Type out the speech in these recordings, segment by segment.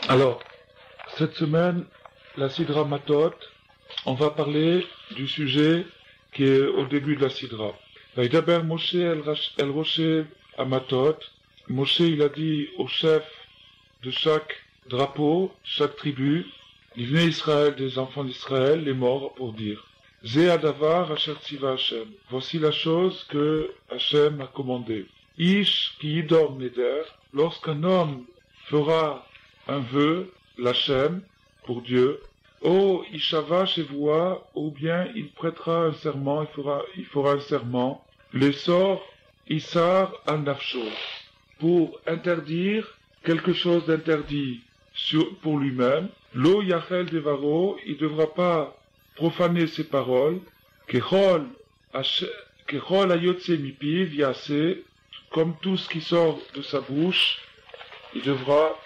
Alors, cette semaine, la Sidra Matot, on va parler du sujet qui est au début de la Sidra. Vaïdaber Moshe El Rocher à Matot. Moshe, il a dit au chef de chaque drapeau, chaque tribu, il venait Israël, des enfants d'Israël, les morts, pour dire Zé Adavar Asher Tziva Hashem. Voici la chose que Hashem a commandée. Ish ki yidom neder. Lorsqu'un homme fera un vœu, l'Hachem, pour Dieu, O Ishava Shevoua, ou bien il prêtera un serment, il fera un serment, les sorts Issar al Nafsho, pour interdire quelque chose d'interdit pour lui-même, Lo Yachel Devaro, il ne devra pas profaner ses paroles, Kechol Ayotse Mipiv Yase, comme tout ce qui sort de sa bouche, il devra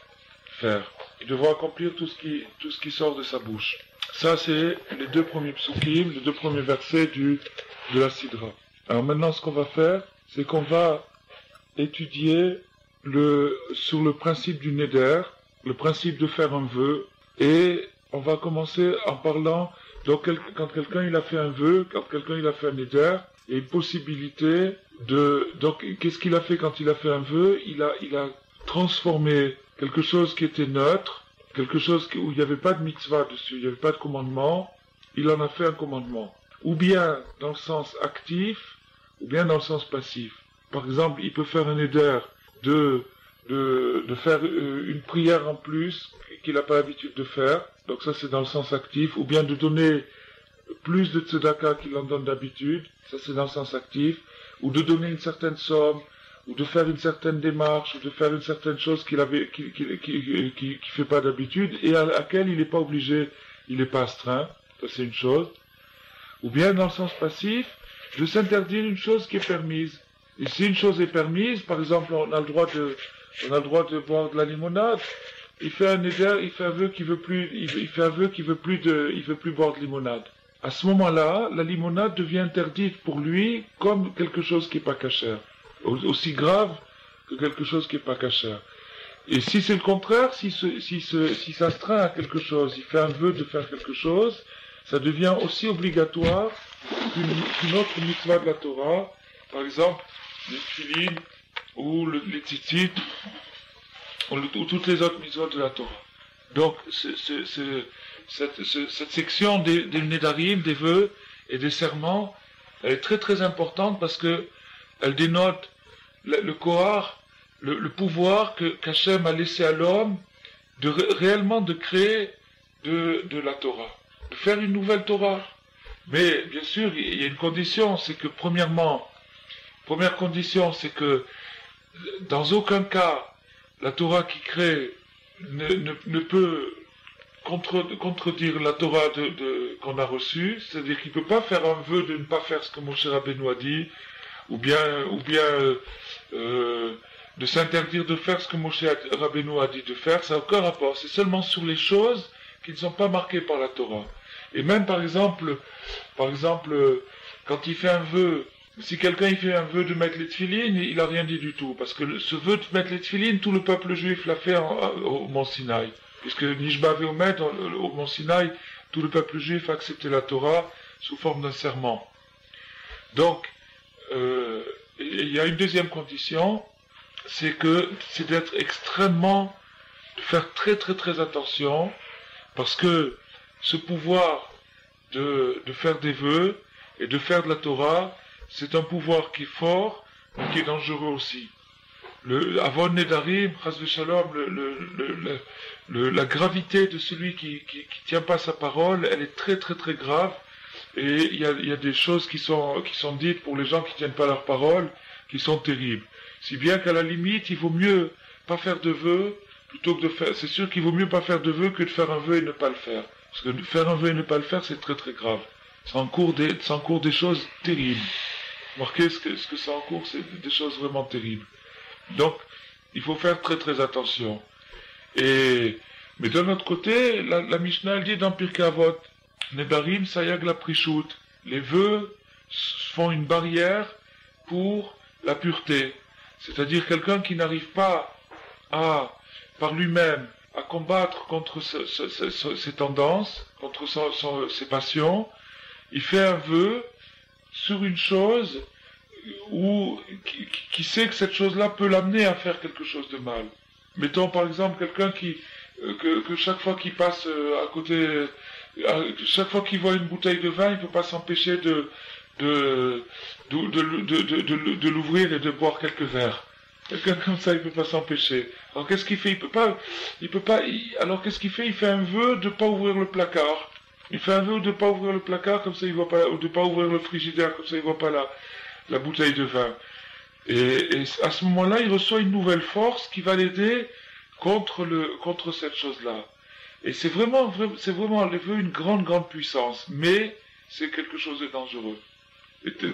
faire. Il devra accomplir tout ce qui sort de sa bouche. Ça, c'est les deux premiers psukim, les deux premiers versets de la Sidra. Alors maintenant, ce qu'on va faire, c'est qu'on va étudier sur le principe du neder, le principe de faire un vœu, et on va commencer en parlant, donc quand quelqu'un il a fait un vœu, quand quelqu'un il a fait un neder, il y a une possibilité donc qu'est-ce qu'il a fait quand il a fait un vœu? Il a transformé quelque chose qui était neutre, quelque chose où il n'y avait pas de mitzvah dessus, il n'y avait pas de commandement, il en a fait un commandement. Ou bien dans le sens actif, ou bien dans le sens passif. Par exemple, il peut faire un éder de faire une prière en plus qu'il n'a pas l'habitude de faire, donc ça c'est dans le sens actif, ou bien de donner plus de tzedaka qu'il en donne d'habitude, ça c'est dans le sens actif, ou de donner une certaine somme, ou de faire une certaine démarche, ou de faire une certaine chose qu'il fait pas d'habitude, et à laquelle il n'est pas obligé, il n'est pas astreint, ça c'est une chose. Ou bien dans le sens passif, de s'interdire une chose qui est permise. Et si une chose est permise, par exemple, on a le droit de boire de la limonade, il fait un éder, il fait un vœu qu'il veut plus boire de limonade. À ce moment-là, la limonade devient interdite pour lui comme quelque chose qui n'est pas cachère. Aussi grave que quelque chose qui n'est pas cachère. Et si c'est le contraire, si s'astreint à quelque chose, il fait un vœu de faire quelque chose, ça devient aussi obligatoire qu'une autre mitzvah de la Torah, par exemple, les tefilin ou les tzitzit, ou toutes les autres mitzvahs de la Torah. Donc, cette section des nedarim, des vœux et des serments, elle est très très importante parce que elle dénote le kohar, le pouvoir qu'Hachem a laissé à l'homme réellement de créer de la Torah, de faire une nouvelle Torah. Mais bien sûr, il y a une condition, c'est que première condition, c'est que dans aucun cas la Torah qui crée ne peut contredire la Torah qu'on a reçue, c'est-à-dire qu'il ne peut pas faire un vœu de ne pas faire ce que Moshe Rabbeinu a dit, ou bien de s'interdire de faire ce que Moshe Rabbeinu a dit de faire, ça n'a aucun rapport, c'est seulement sur les choses qui ne sont pas marquées par la Torah. Et même par exemple, quand il fait un vœu, si quelqu'un il fait un vœu de mettre les tefilines, il n'a rien dit du tout, parce que ce vœu de mettre les tefilines, tout le peuple juif l'a fait au Mont Sinaï. Puisque Nishba Veomed, au Mont Sinaï, tout le peuple juif a accepté la Torah sous forme d'un serment. Donc, il y a une deuxième condition, c'est d'être de faire très très très attention, parce que ce pouvoir de faire des vœux et de faire de la Torah, c'est un pouvoir qui est fort, mais qui est dangereux aussi. Avon Nedarim, Chas v'Shalom, la gravité de celui qui tient pas sa parole, elle est très très très grave, et il y a des choses qui sont dites pour les gens qui tiennent pas leur parole, qui sont terribles. Si bien qu'à la limite, il vaut mieux pas faire de vœux, plutôt que de faire, c'est sûr qu'il vaut mieux pas faire de vœux que de faire un vœu et ne pas le faire. Parce que faire un vœu et ne pas le faire, c'est très très grave. Ça encourt des choses terribles. Marquez ce que ça encourt, c'est des choses vraiment terribles. Donc, il faut faire très très attention. Mais d'un autre côté, la Mishnah elle dit dans Pirkei Avot, Nedarim sayag la prishut, les vœux font une barrière pour la pureté. C'est-à-dire quelqu'un qui n'arrive pas par lui-même, à combattre contre ses tendances, contre ses passions, il fait un vœu sur une chose qui sait que cette chose-là peut l'amener à faire quelque chose de mal. Mettons par exemple quelqu'un que chaque fois qu'il passe à côté, chaque fois qu'il voit une bouteille de vin, il peut pas s'empêcher de l'ouvrir et de boire quelques verres. Quelqu'un comme ça, il peut pas s'empêcher. Alors qu'est-ce qu'il fait? Alors qu'est-ce qu'il fait? Il fait un vœu de pas ouvrir le placard. Il fait un vœu de pas ouvrir le placard, comme ça il voit pas, ou de pas ouvrir le frigidaire, comme ça il voit pas la bouteille de vin. Et à ce moment-là, il reçoit une nouvelle force qui va l'aider contre cette chose-là. Et c'est vraiment les vœux une grande puissance, mais c'est quelque chose de dangereux.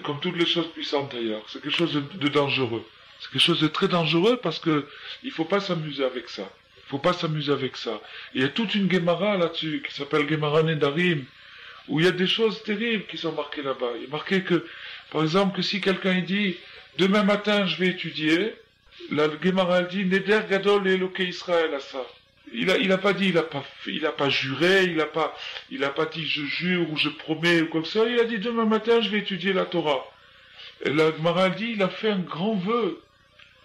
Comme toutes les choses puissantes d'ailleurs, c'est quelque chose de dangereux. C'est quelque chose de très dangereux parce que il faut pas s'amuser avec ça. Il faut pas s'amuser avec ça. Il y a toute une Gemara là-dessus qui s'appelle Gemara Nedarim, où il y a des choses terribles qui sont marquées là-bas. Il est marqué que, par exemple, que si quelqu'un dit demain matin je vais étudier, la Gemara dit Neder Gadol Eloke Israël à ça. Il a pas dit, il a pas juré, il a pas dit je jure ou je promets ou quoi que ce soit. Il a dit demain matin je vais étudier la Torah. Et la Gemara dit il a fait un grand vœu.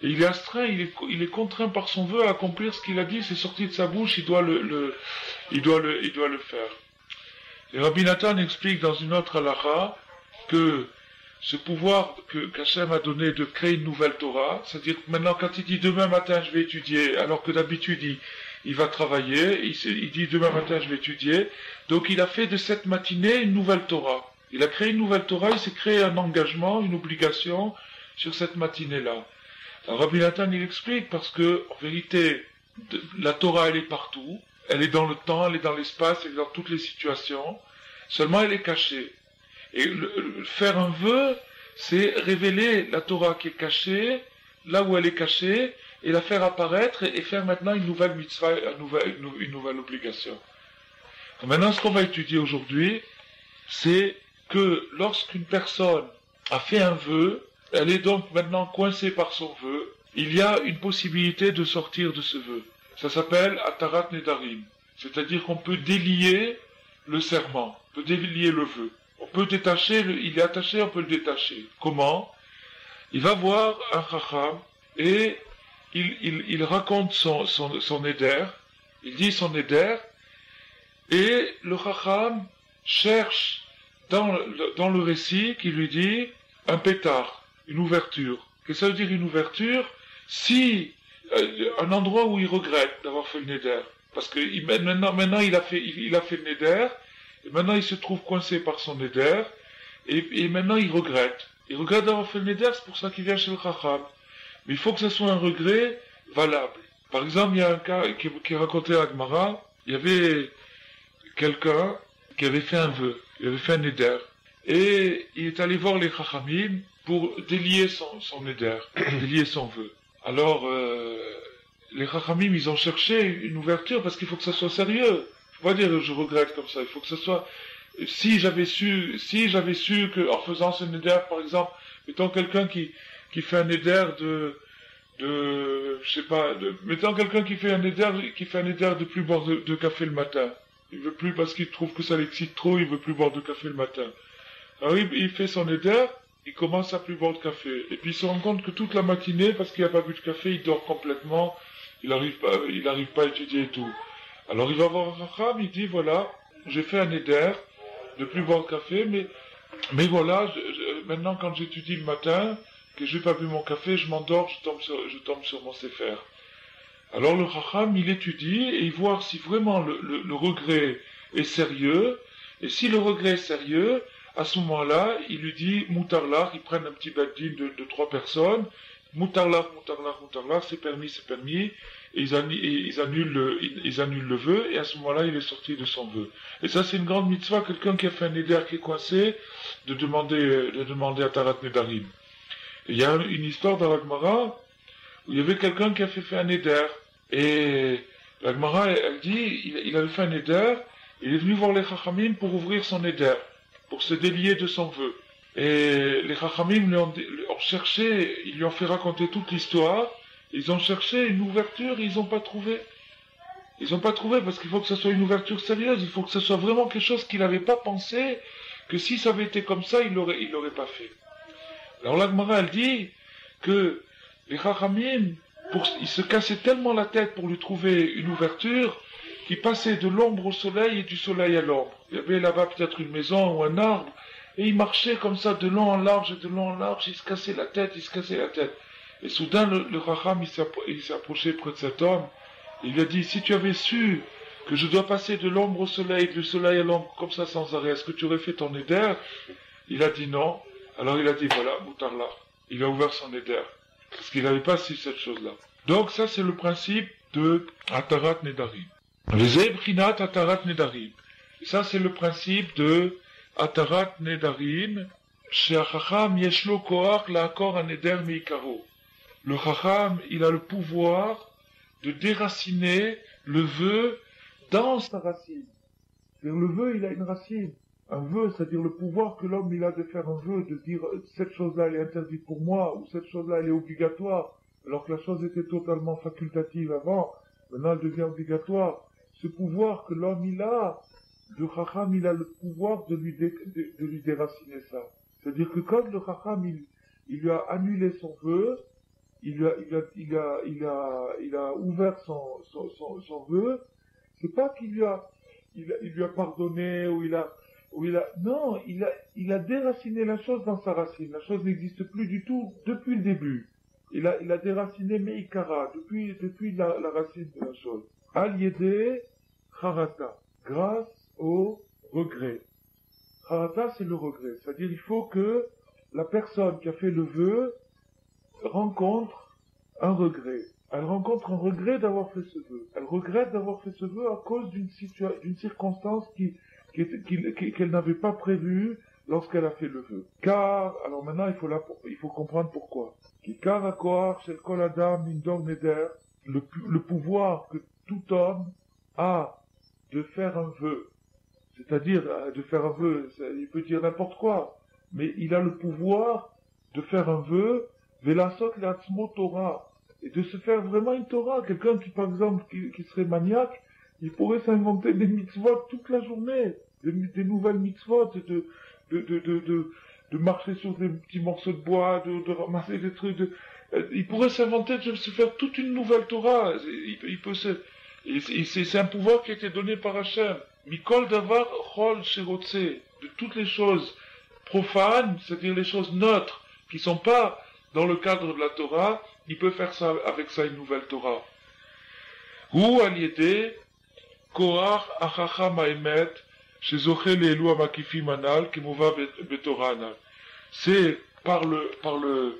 Et il est astreint, il est contraint par son vœu à accomplir ce qu'il a dit, c'est sorti de sa bouche, il doit le faire. Et Rabbi Nathan explique dans une autre halakha que ce pouvoir qu'Hachem a donné de créer une nouvelle Torah, c'est-à-dire que maintenant quand il dit demain matin je vais étudier, alors que d'habitude il va travailler, il dit demain matin je vais étudier, donc il a fait de cette matinée une nouvelle Torah. Il a créé une nouvelle Torah, il s'est créé un engagement, une obligation sur cette matinée-là. Alors Rabbi Nathan il explique parce que en vérité la Torah elle est partout, elle est dans le temps, elle est dans l'espace, elle est dans toutes les situations, seulement elle est cachée. Et faire un vœu, c'est révéler la Torah qui est cachée, là où elle est cachée, et la faire apparaître et faire maintenant une nouvelle mitzvah, une nouvelle obligation. Donc maintenant ce qu'on va étudier aujourd'hui, c'est que lorsqu'une personne a fait un vœu, elle est donc maintenant coincée par son vœu, il y a une possibilité de sortir de ce vœu. Ça s'appelle Atarat Nedarim. C'est-à-dire qu'on peut délier le serment, on peut délier le vœu. On peut détacher, il est attaché, on peut le détacher. Comment? Il va voir un chacham et il raconte son éder, il dit son éder, et le chacham cherche dans le récit qui lui dit un pétard. Une ouverture. Qu'est-ce que ça veut dire une ouverture? Si un endroit où il regrette d'avoir fait le neder, parce que maintenant il a fait le neder, et maintenant il se trouve coincé par son neder, et maintenant il regrette. Il regrette d'avoir fait le neder, c'est pour ça qu'il vient chez le chacham. Mais il faut que ce soit un regret valable. Par exemple, il y a un cas qui est raconté à Gemara, il y avait quelqu'un qui avait fait un vœu, il avait fait un neder, et il est allé voir les chachamim pour délier son éder, délier son vœu. Alors, les chachamim, ils ont cherché une ouverture parce qu'il faut que ça soit sérieux. Faut pas dire je regrette comme ça, il faut que ça soit... Si j'avais su que en faisant ce éder, par exemple, mettons quelqu'un qui fait un éder mettons quelqu'un qui fait un éder de plus boire de café le matin. Il veut plus parce qu'il trouve que ça l'excite trop, il veut plus boire de café le matin. Alors il fait son éder, il commence à plus boire de café. Et puis il se rend compte que toute la matinée, parce qu'il n'a pas bu de café, il dort complètement, il n'arrive pas à étudier et tout. Alors il va voir un racham, il dit voilà, j'ai fait un éder de plus boire de café, mais voilà, maintenant quand j'étudie le matin, que j'ai pas bu mon café, je m'endors, je tombe sur mon sefer. Alors le racham, il étudie et il voit si vraiment le regret est sérieux, et si le regret est sérieux, à ce moment-là, il lui dit Moutarlar, ils prennent un petit badin de 3 personnes, Moutarlar, c'est permis, et ils annulent le vœu, et à ce moment-là, il est sorti de son vœu. Et ça, c'est une grande mitzvah, quelqu'un qui a fait un éder qui est coincé, de demander à Tarat Nedarim. Et il y a une histoire dans la Gemara, où il y avait quelqu'un qui a fait un éder, et la Gemara, elle dit, il avait fait un éder, il est venu voir les chachamim pour ouvrir son éder, pour se délier de son vœu. Et les chachamim ont cherché, ils lui ont fait raconter toute l'histoire, ils ont cherché une ouverture, ils n'ont pas trouvé. Ils n'ont pas trouvé parce qu'il faut que ce soit une ouverture sérieuse, il faut que ce soit vraiment quelque chose qu'il n'avait pas pensé, que si ça avait été comme ça, il l'aurait pas fait. Alors la Gemara, elle dit que les Chachamim, ils se cassaient tellement la tête pour lui trouver une ouverture, qu'ils passaient de l'ombre au soleil et du soleil à l'ombre. Il y avait là-bas peut-être une maison ou un arbre, et ils marchaient comme ça de long en large et de long en large, ils se cassaient la tête, Et soudain, le Chacham, il s'est approché près de cet homme, et il lui a dit, si tu avais su que je dois passer de l'ombre au soleil, du soleil à l'ombre, comme ça sans arrêt, est-ce que tu aurais fait ton éder? Il a dit non. Alors il a dit, voilà, Moutarla. Il a ouvert son éder. Parce qu'il n'avait pas su cette chose-là. Donc ça, c'est le principe de Atarat Nedarim. Les Ebrinat Atarat Nedarim. Et ça, c'est le principe de Atarat Nedarim. Chez Chacham, Yeshlo Koach La'akor Aneder Meikaro. Le Chacham, il a le pouvoir de déraciner le vœu dans sa racine. C'est-à-dire, le vœu, il a une racine. Un vœu, c'est-à-dire le pouvoir que l'homme il a de faire un vœu, de dire cette chose-là elle est interdite pour moi, ou cette chose-là elle est obligatoire, alors que la chose était totalement facultative avant, maintenant elle devient obligatoire. Ce pouvoir que l'homme il a, le Chacham il a le pouvoir de lui déraciner ça. C'est-à-dire que quand le Chacham il lui a annulé son vœu, il a ouvert son vœu, c'est pas qu'il lui a pardonné, non, il a déraciné la chose dans sa racine. La chose n'existe plus du tout depuis le début. Il a déraciné Meikara, depuis la racine de la chose. Al-Yede Charata, grâce au regret. Charata, c'est le regret. C'est-à-dire, il faut que la personne qui a fait le vœu rencontre un regret. Elle rencontre un regret d'avoir fait ce vœu. Elle regrette d'avoir fait ce vœu à cause d'une circonstance qu'elle n'avait pas prévue lorsqu'elle a fait le vœu. Car, alors maintenant il faut comprendre pourquoi. Car akoar shel kol adam indor neder, le pouvoir que tout homme a de faire un vœu, c'est-à-dire de faire un vœu, il peut dire n'importe quoi, mais il a le pouvoir de faire un vœu, velasot l'atzmo Torah, et de se faire vraiment une Torah. Quelqu'un qui, par exemple, qui serait maniaque, il pourrait s'inventer des mitzvot toute la journée, des nouvelles mitzvot, de marcher sur des petits morceaux de bois, de ramasser des trucs, il pourrait s'inventer de se faire toute une nouvelle Torah. C'est un pouvoir qui a été donné par Hachem. Mikol davar chol shirotse, de toutes les choses profanes, c'est-à-dire les choses neutres, qui sont pas dans le cadre de la Torah, il peut faire ça avec ça une nouvelle Torah. Ou al-yede koach achacham ha'emet shezoche le'elu ha'makifim anal kimova betorah anal. C'est par le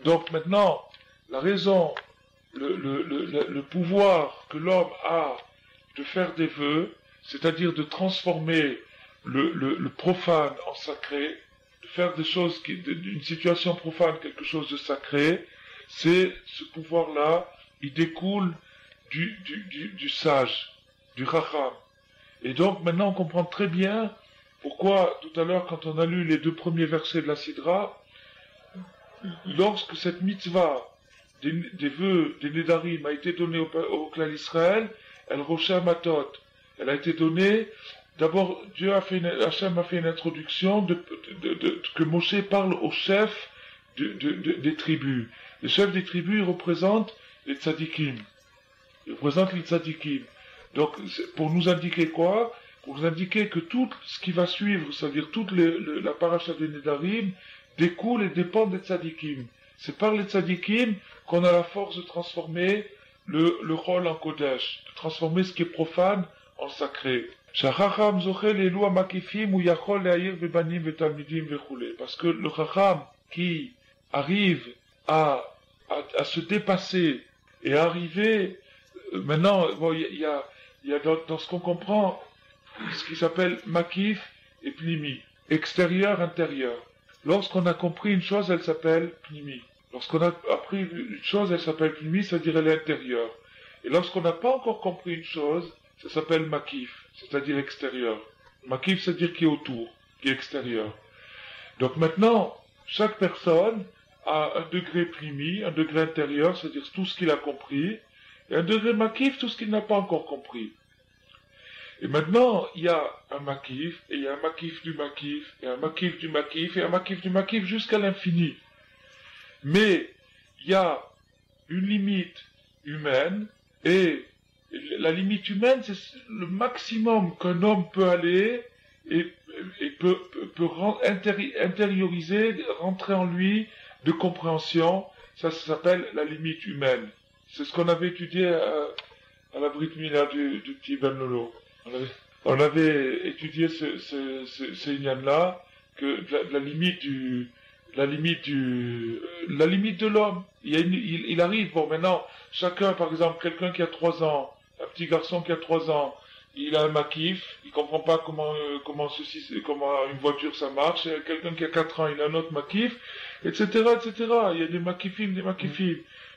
donc maintenant la raison, le pouvoir que l'homme a de faire des vœux, c'est-à-dire de transformer le profane en sacré, de faire des choses d'une situation profane quelque chose de sacré, c'est ce pouvoir-là, il découle du sage, du Chacham. Et donc maintenant on comprend très bien pourquoi tout à l'heure quand on a lu les 2 premiers versets de la Sidra, lorsque cette mitzvah des vœux, des Nedarim a été donnée au clan d'Israël, elle rochait Matot. Elle a été donnée, d'abord Hachem a fait une introduction que Moshe parle aux chefs des tribus. Les chefs des tribus, ils représentent les tzadikim. Ils représentent les tzadikim. Donc, pour nous indiquer quoi? Pour nous indiquer que tout ce qui va suivre, c'est-à-dire toute la paracha des Nedarim, découle et dépend des tzadikim. C'est par les tzadikim qu'on a la force de transformer le rôle en Kodesh, de transformer ce qui est profane en sacré. Parce que le Chacham qui arrive à se dépasser et à arriver, maintenant, bon, il y a dans ce qu'on comprend, ce qui s'appelle Makif et Pnimi, extérieur, intérieur. Lorsqu'on a compris une chose, elle s'appelle Pnimi. Lorsqu'on a appris une chose, elle s'appelle Pnimi, c'est-à-dire elle est intérieure. Et lorsqu'on n'a pas encore compris une chose, ça s'appelle Makif, c'est-à-dire extérieur. Makif, c'est-à-dire qui est autour, qui est extérieur. Donc maintenant, chaque personne a un degré Pnimi, un degré intérieur, c'est-à-dire tout ce qu'il a compris, Et un degré makif, tout ce qu'il n'a pas encore compris. Et maintenant, il y a un makif, et il y a un makif du makif, et un makif du makif, et un makif du makif jusqu'à l'infini. Mais il y a une limite humaine, et la limite humaine, c'est le maximum qu'un homme peut aller et peut intérioriser, rentrer en lui de compréhension. Ça s'appelle la limite humaine. C'est ce qu'on avait étudié à la Brit Mila du petit Ben Lolo. On avait étudié ce Inyan-là, que la limite de l'homme. Il arrive, bon, maintenant, chacun, par exemple, quelqu'un qui a 3 ans, un petit garçon qui a 3 ans, il a un makif, il comprend pas comment une voiture ça marche, et quelqu'un qui a 4 ans, il a un autre makif, etc., etc. Il y a des makifim.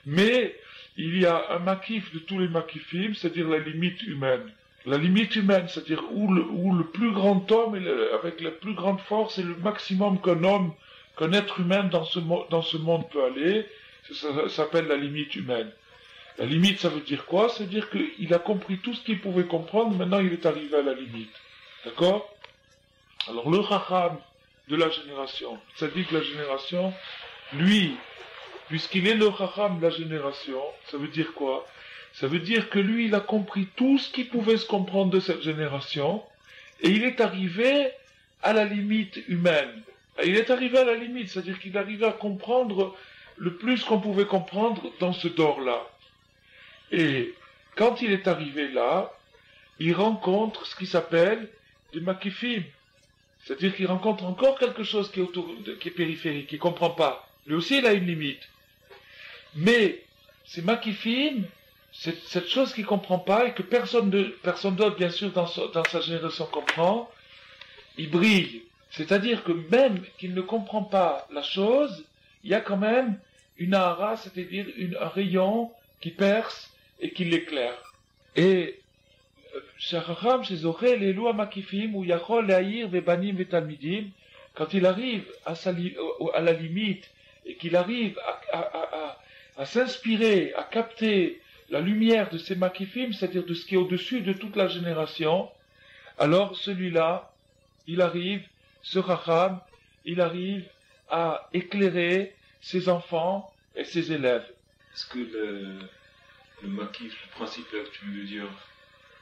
Mais, il y a un makif de tous les makifim, c'est-à-dire la limite humaine. La limite humaine, c'est-à-dire où le plus grand homme, avec la plus grande force, et le maximum qu'un être humain dans ce monde peut aller, ça s'appelle la limite humaine. La limite, ça veut dire quoi? Ça veut dire qu'il a compris tout ce qu'il pouvait comprendre, maintenant il est arrivé à la limite. D'accord? Alors le Chacham de la génération, ça dit que la génération, lui, puisqu'il est le Chacham de la génération, ça veut dire quoi? Ça veut dire que lui, il a compris tout ce qui pouvait se comprendre de cette génération, et il est arrivé à la limite humaine. Il est arrivé à la limite, c'est-à-dire qu'il arrivait à comprendre le plus qu'on pouvait comprendre dans ce dor-là. Et quand il est arrivé là, il rencontre ce qui s'appelle des makifim. C'est-à-dire qu'il rencontre encore quelque chose qui est périphérique, qu'il ne comprend pas. Lui aussi, il a une limite. Mais ces makifim, cette chose qu'il ne comprend pas et que personne d'autre, bien sûr, dans sa génération comprend, il brille. C'est-à-dire que même qu'il ne comprend pas la chose, il y a quand même une ahara, c'est-à-dire un rayon qui perce et qui l'éclaire. Et Shachacham, chez Zochel, les lois makifim, où Yachol, Leahir, Vebanim, Vetalmidim, quand il arrive à la limite et qu'il arrive à s'inspirer, à capter la lumière de ces makifim, c'est-à-dire de ce qui est au-dessus de toute la génération, alors celui-là, il arrive, ce Chacham, il arrive à éclairer ses enfants et ses élèves. Est-ce que le makif, le principe là que tu veux dire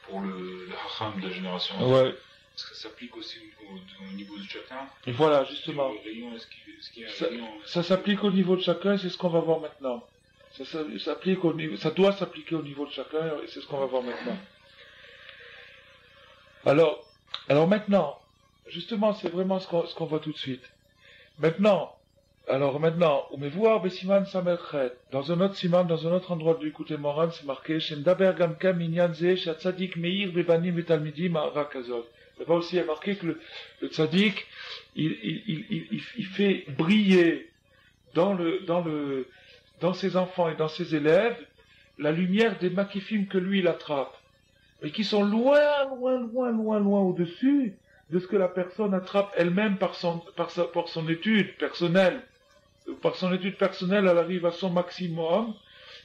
pour le Chacham de la génération, ouais. Est-ce que ça s'applique aussi au niveau de chacun? Et voilà, justement. Ça s'applique au niveau de chacun, et c'est ce qu'on va voir maintenant. Ça doit s'appliquer au niveau de chacun, et c'est ce qu'on va voir maintenant. Alors maintenant, justement, c'est vraiment ce qu'on voit tout de suite. Maintenant, Umevuar Besiman Samerchet, dans un autre siman, dans un autre endroit du Écoute Moran, c'est marqué, Shendaber Gamkem Minyan Ze, Shatzadik Meir Bebanim Betalmidim Arakazot. Là-bas aussi, il y a marqué que le tzaddik, il fait briller dans ses enfants et dans ses élèves la lumière des makifim que lui, il attrape. Mais qui sont loin au-dessus de ce que la personne attrape elle-même par son étude personnelle. Par son étude personnelle, elle arrive à son maximum,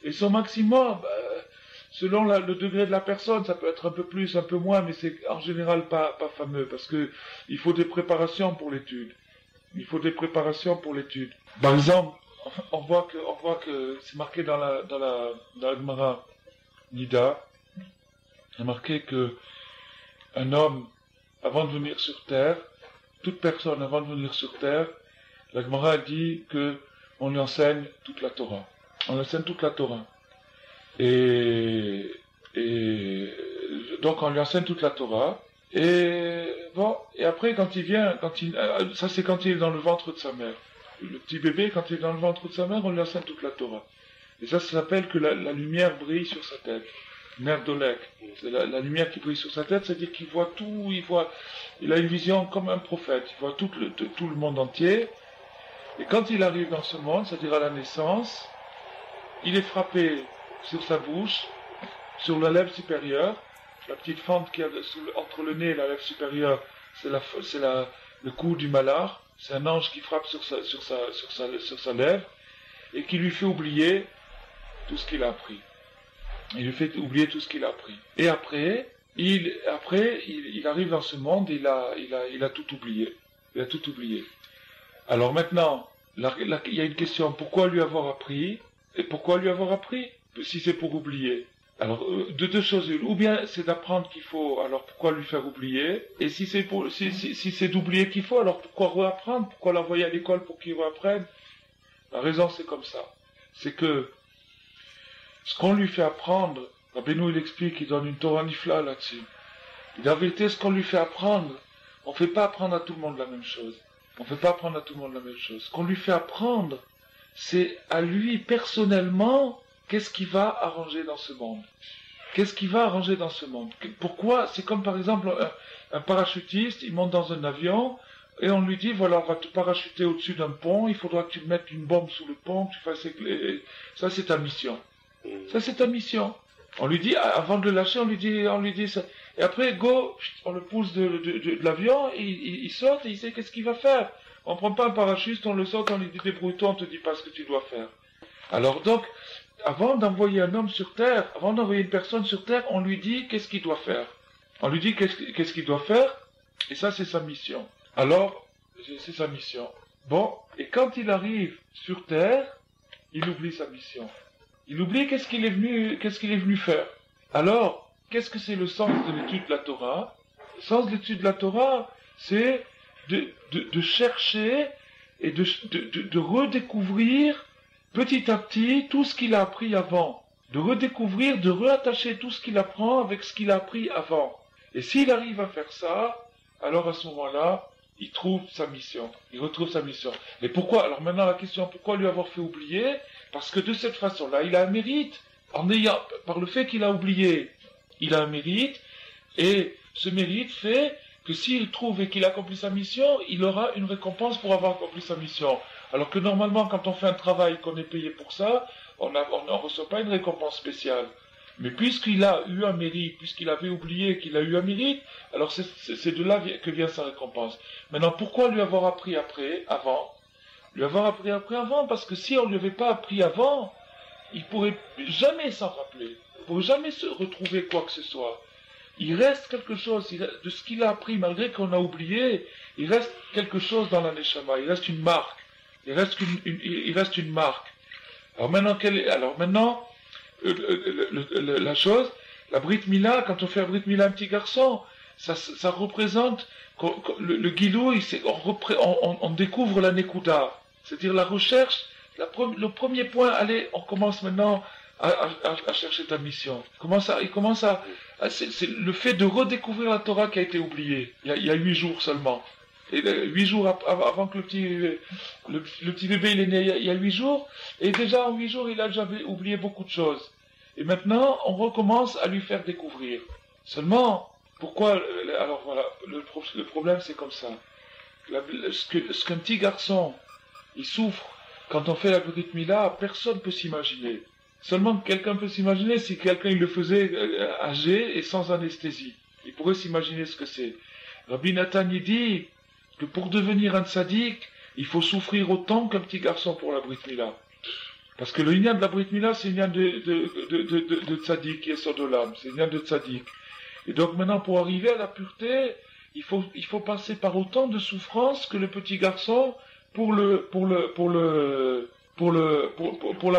et son maximum, selon le degré de la personne, ça peut être un peu plus, un peu moins, mais c'est en général pas fameux, parce que il faut des préparations pour l'étude. Par exemple, on voit que c'est marqué dans la Gemara Nida, c'est marqué que un homme, avant de venir sur terre, toute personne avant de venir sur terre, la Gemara dit que on lui enseigne toute la Torah. Et donc on lui enseigne toute la Torah. Et bon, et après ça c'est quand il est dans le ventre de sa mère. Le petit bébé, quand il est dans le ventre de sa mère, on lui enseigne toute la Torah. Et ça s'appelle que la lumière brille sur sa tête. Merdolek. C'est la lumière qui brille sur sa tête, c'est-à-dire qu'il voit tout, il a une vision comme un prophète, il voit tout le monde entier. Et quand il arrive dans ce monde, c'est-à-dire à la naissance, il est frappé sur sa bouche, sur la lèvre supérieure, la petite fente qu'il y a entre le nez et la lèvre supérieure, c'est le cou du malard, c'est un ange qui frappe sur sa lèvre, et qui lui fait oublier tout ce qu'il a appris. Il lui fait oublier tout ce qu'il a appris. Et après, il arrive dans ce monde, il a tout oublié. Il a tout oublié. Alors maintenant, il y a une question, pourquoi lui avoir appris? Et pourquoi lui avoir appris? Si c'est pour oublier. Alors, de deux choses, ou bien c'est d'apprendre qu'il faut, alors pourquoi lui faire oublier? Et si c'est d'oublier qu'il faut, alors pourquoi réapprendre? Pourquoi l'envoyer à l'école pour qu'il réapprenne? La raison c'est comme ça. C'est que, ce qu'on lui fait apprendre, Rabbeinu il explique, il donne une Torah Nifla là-dessus. Et en vérité, ce qu'on lui fait apprendre, on ne fait pas apprendre à tout le monde la même chose. On ne fait pas apprendre à tout le monde la même chose. Ce qu'on lui fait apprendre, c'est à lui personnellement, qu'est-ce qui va arranger dans ce monde? Qu'est-ce qui va arranger dans ce monde? Pourquoi? C'est comme par exemple un parachutiste, il monte dans un avion, et on lui dit, voilà, on va te parachuter au-dessus d'un pont, il faudra que tu mettes une bombe sous le pont, que tu fasses ça c'est ta mission. Ça c'est ta mission. On lui dit, avant de le lâcher, on lui dit ça. Et après, go, on le pousse de l'avion, il saute et il sait qu'est-ce qu'il va faire. On prend pas un parachute, on le saute, on lui dit débrouille-toi, on te dit pas ce que tu dois faire. Alors donc, avant d'envoyer un homme sur terre, avant d'envoyer une personne sur terre, on lui dit qu'est-ce qu'il doit faire. On lui dit qu'est-ce qu'il doit faire, et ça c'est sa mission. Alors, c'est sa mission. Bon, et quand il arrive sur terre, il oublie sa mission. Il oublie qu'est-ce qu'il est venu faire. Alors, qu'est-ce que c'est le sens de l'étude de la Torah? Le sens de l'étude de la Torah, c'est de chercher et de redécouvrir petit à petit tout ce qu'il a appris avant. De redécouvrir, de réattacher tout ce qu'il apprend avec ce qu'il a appris avant. Et s'il arrive à faire ça, alors à ce moment-là, il trouve sa mission. Il retrouve sa mission. Mais pourquoi? Alors maintenant la question, pourquoi lui avoir fait oublier? Parce que de cette façon-là, il a un mérite. Par le fait qu'il a oublié, il a un mérite. Et ce mérite fait que s'il trouve et qu'il accomplit sa mission, il aura une récompense pour avoir accompli sa mission. Alors que normalement, quand on fait un travail, qu'on est payé pour ça, on ne reçoit pas une récompense spéciale. Mais puisqu'il a eu un mérite, puisqu'il avait oublié qu'il a eu un mérite, alors c'est de là que vient sa récompense. Maintenant, pourquoi lui avoir appris avant? Lui avoir appris avant, parce que si on ne lui avait pas appris avant, il pourrait jamais s'en rappeler. Il pourrait jamais se retrouver quoi que ce soit. Il reste quelque chose de ce qu'il a appris, malgré qu'on a oublié, il reste quelque chose dans la Neshama, il reste une marque. Il reste une marque. Alors maintenant, la chose, la Brit Mila, quand on fait la Brit Mila à un petit garçon, ça représente le Gilou, on découvre la Nekuda. C'est-à-dire la recherche, le premier point, allez, on commence maintenant à chercher ta mission. C'est le fait de redécouvrir la Torah qui a été oubliée, il y a 8 jours seulement. Et 8 jours avant que le petit bébé il est né, il y a 8 jours, et déjà en 8 jours il a déjà oublié beaucoup de choses. Et maintenant on recommence à lui faire découvrir. Seulement, pourquoi, alors voilà, le problème c'est comme ça. Ce qu'un petit garçon, il souffre quand on fait la Brit Mila, personne ne peut s'imaginer. Seulement quelqu'un peut s'imaginer si quelqu'un il le faisait âgé et sans anesthésie. Il pourrait s'imaginer ce que c'est. Rabbi Nathan il dit que pour devenir un tzaddik, il faut souffrir autant qu'un petit garçon pour la Brit Mila. Parce que le lien de la Brit Mila, c'est le lien de tzaddik qui est sur de l'âme, c'est le lien de tzaddik. Et donc maintenant, pour arriver à la pureté, il faut passer par autant de souffrances que le petit garçon pour la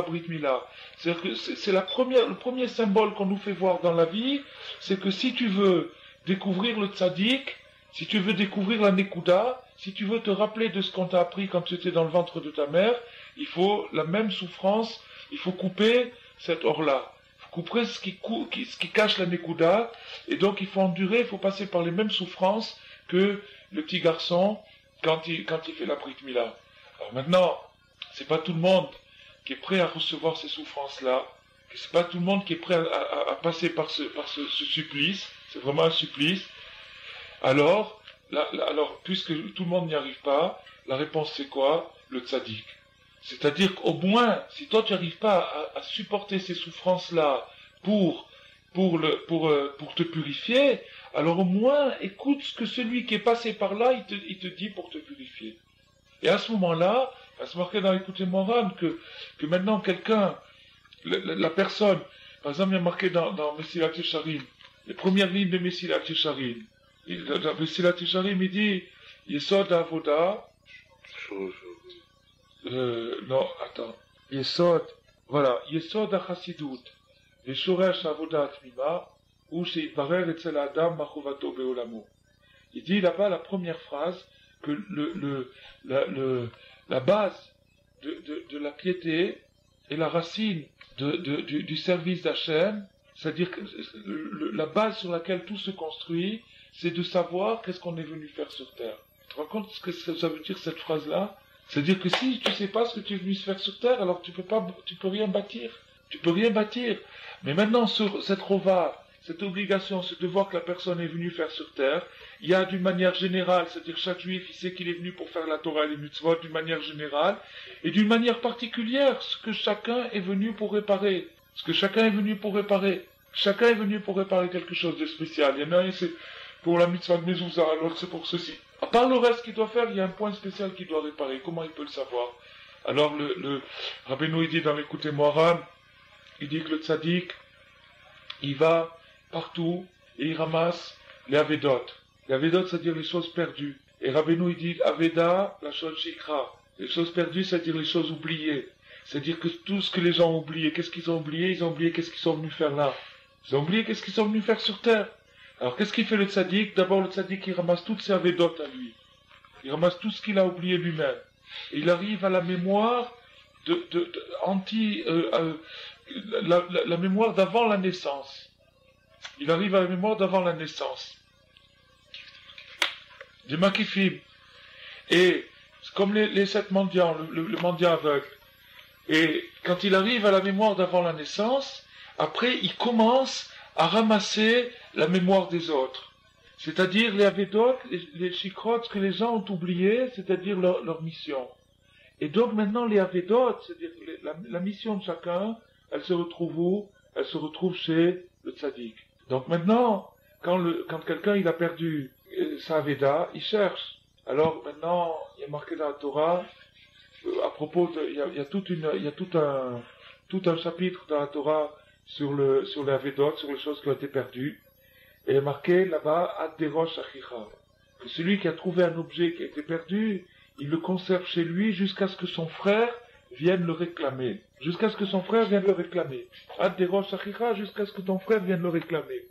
Brit Mila. C'est-à-dire que c'est le premier symbole qu'on nous fait voir dans la vie, c'est que si tu veux découvrir le tzaddik, si tu veux découvrir la Nekuda, si tu veux te rappeler de ce qu'on t'a appris quand tu étais dans le ventre de ta mère, il faut la même souffrance, il faut couper cette or-là. Il faut couper ce qui cache la Nekuda, et donc il faut endurer, il faut passer par les mêmes souffrances que le petit garçon quand il fait la Brit Mila. Alors maintenant, c'est pas tout le monde qui est prêt à recevoir ces souffrances-là, c'est pas tout le monde qui est prêt à passer par ce supplice, c'est vraiment un supplice. Alors, puisque tout le monde n'y arrive pas, la réponse c'est quoi? Le tzaddik. C'est-à-dire qu'au moins, si toi tu n'arrives pas à supporter ces souffrances-là pour te purifier, alors au moins écoute ce que celui qui est passé par là, il te dit pour te purifier. Et à ce moment-là, c'est marqué dans Écoutez Moran que maintenant quelqu'un, la personne, Par exemple, il y a marqué dans Mesilat Yesharim, les premières lignes de Mesilat Yesharim. Dans Mesilat Yesharim, il dit Yesod Avoda. Non, attends. Yesod, voilà, Yesod HaChassidut, Veshoresh Avoda Atmima, ou Sheitbarer Etzel Adam Machovato Beolamo. Il dit là-bas la première phrase que la base de la piété est la racine du service d'Hachem, c'est-à-dire que la base sur laquelle tout se construit, c'est de savoir qu'est-ce qu'on est venu faire sur terre. Tu te rends compte ce que ça veut dire cette phrase-là? C'est-à-dire que si tu sais pas ce que tu es venu faire sur terre, alors tu peux rien bâtir. Tu peux rien bâtir. Mais maintenant, sur cette rova, cette obligation, ce devoir que la personne est venue faire sur terre, il y a d'une manière générale, c'est-à-dire chaque juif, il sait qu'il est venu pour faire la Torah et les mitzvot d'une manière générale, et d'une manière particulière, ce que chacun est venu pour réparer. Ce que chacun est venu pour réparer. Chacun est venu pour réparer quelque chose de spécial. Il y en a un, c'est pour la mitzvah de Mezouza, l'autre c'est pour ceci. À part le reste qu'il doit faire, il y a un point spécial qu'il doit réparer. Comment il peut le savoir? Alors le Rabbeinu, il dit dans l'écoute Moharan, il dit que le tzaddik, il va partout et il ramasse les avédot. Les avédot, c'est-à-dire les choses perdues. Et Rabbeinu, il dit Aveda, la chose shikra. Les choses perdues, c'est-à-dire les choses oubliées. C'est-à-dire que tout ce que les gens ont oublié, qu'est-ce qu'ils ont oublié? Ils ont oublié qu'est-ce qu'ils sont venus faire là. Ils ont oublié qu'est-ce qu'ils sont venus faire sur terre. Alors qu'est-ce qu'il fait le tzaddik? D'abord le tzaddik, il ramasse toutes ses avédot à lui. Il ramasse tout ce qu'il a oublié lui-même. Et il arrive à la mémoire la mémoire d'avant la naissance. Il arrive à la mémoire d'avant la naissance. Des makifim. Et comme les 7 mendiants, le mendiant aveugle. Et quand il arrive à la mémoire d'avant la naissance, après il commence à ramasser la mémoire des autres. C'est-à-dire les avédot, les shikrot que les gens ont oublié, c'est-à-dire leur mission. Et donc maintenant les avédot, c'est-à-dire la mission de chacun, elle se retrouve où? Elle se retrouve chez le tzaddik. Donc maintenant, quand quelqu'un il a perdu sa aveda, il cherche. Alors maintenant, il y a marqué dans la Torah, à propos il y a tout un chapitre dans la Torah sur les avédot, sur les choses qui ont été perdues. Et il est marqué là-bas, Ad derosh achicha, que celui qui a trouvé un objet qui a été perdu, il le conserve chez lui jusqu'à ce que son frère vienne le réclamer. Jusqu'à ce que son frère vienne le réclamer. Ad derosh achicha, jusqu'à ce que ton frère vienne le réclamer.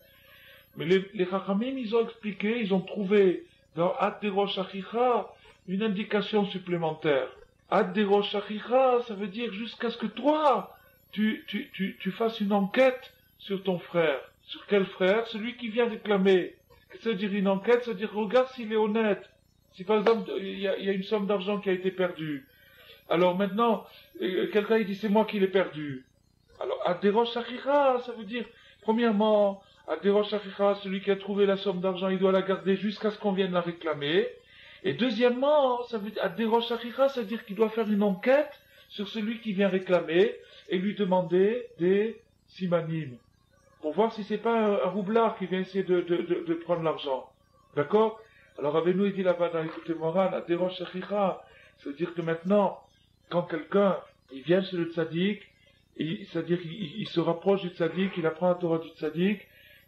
Mais les Chachamim, ils ont expliqué, ils ont trouvé dans Ad derosh achicha une indication supplémentaire. Ad derosh achicha, ça veut dire jusqu'à ce que toi, tu fasses une enquête sur ton frère. Sur quel frère? Celui qui vient réclamer. Qu'est-ce que ça veut dire une enquête? Ça veut dire regarde s'il est honnête. Si par exemple il y a une somme d'argent qui a été perdue. Alors maintenant, quelqu'un il dit c'est moi qui l'ai perdu. Alors Ad-Derosh Achicha, ça veut dire premièrement, Ad-Derosh Achicha, celui qui a trouvé la somme d'argent, il doit la garder jusqu'à ce qu'on vienne la réclamer. Et deuxièmement, ça veut dire Ad-Derosh Achicha, ça veut dire qu'il doit faire une enquête sur celui qui vient réclamer et lui demander des simanim. Pour voir si c'est pas un roublard qui vient essayer de prendre l'argent. D'accord? Alors Rabbeinu il dit là-bas dans l'écoute Moran, Ad-Derosh Achicha, ça veut dire que maintenant, quand quelqu'un, il vient chez le tzaddik, c'est-à-dire qu'il se rapproche du tzaddik, il apprend la Torah du tzaddik,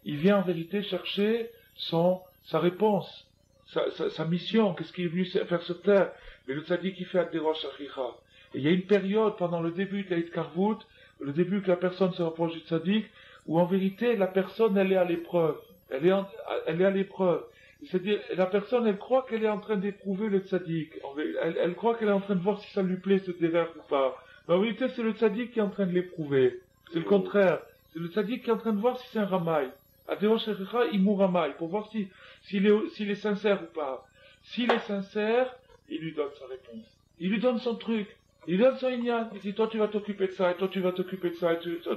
il vient en vérité chercher sa réponse, sa mission, qu'est-ce qu'il est venu faire sur terre. Mais le tzaddik il fait Ad-Derosh Achicha. Et il y a une période pendant le début de l'Hitkarvut, le début que la personne se rapproche du tzaddik, où en vérité la personne elle est à l'épreuve. Elle est à l'épreuve. C'est-à-dire, la personne, elle croit qu'elle est en train d'éprouver le tzaddik. Elle croit qu'elle est en train de voir si ça lui plaît ce déverbe ou pas. Mais en vérité, c'est le tzaddik qui est en train de l'éprouver. C'est le contraire. C'est le tzaddik qui est en train de voir si c'est un ramaï. Ad-Derosh Achicha, il mourra ramaï, pour voir s'il est sincère ou pas. S'il est sincère, il lui donne sa réponse. Il lui donne son truc. Il lui donne son ignan. Il dit, toi tu vas t'occuper de ça, et toi tu vas t'occuper de ça, et toi.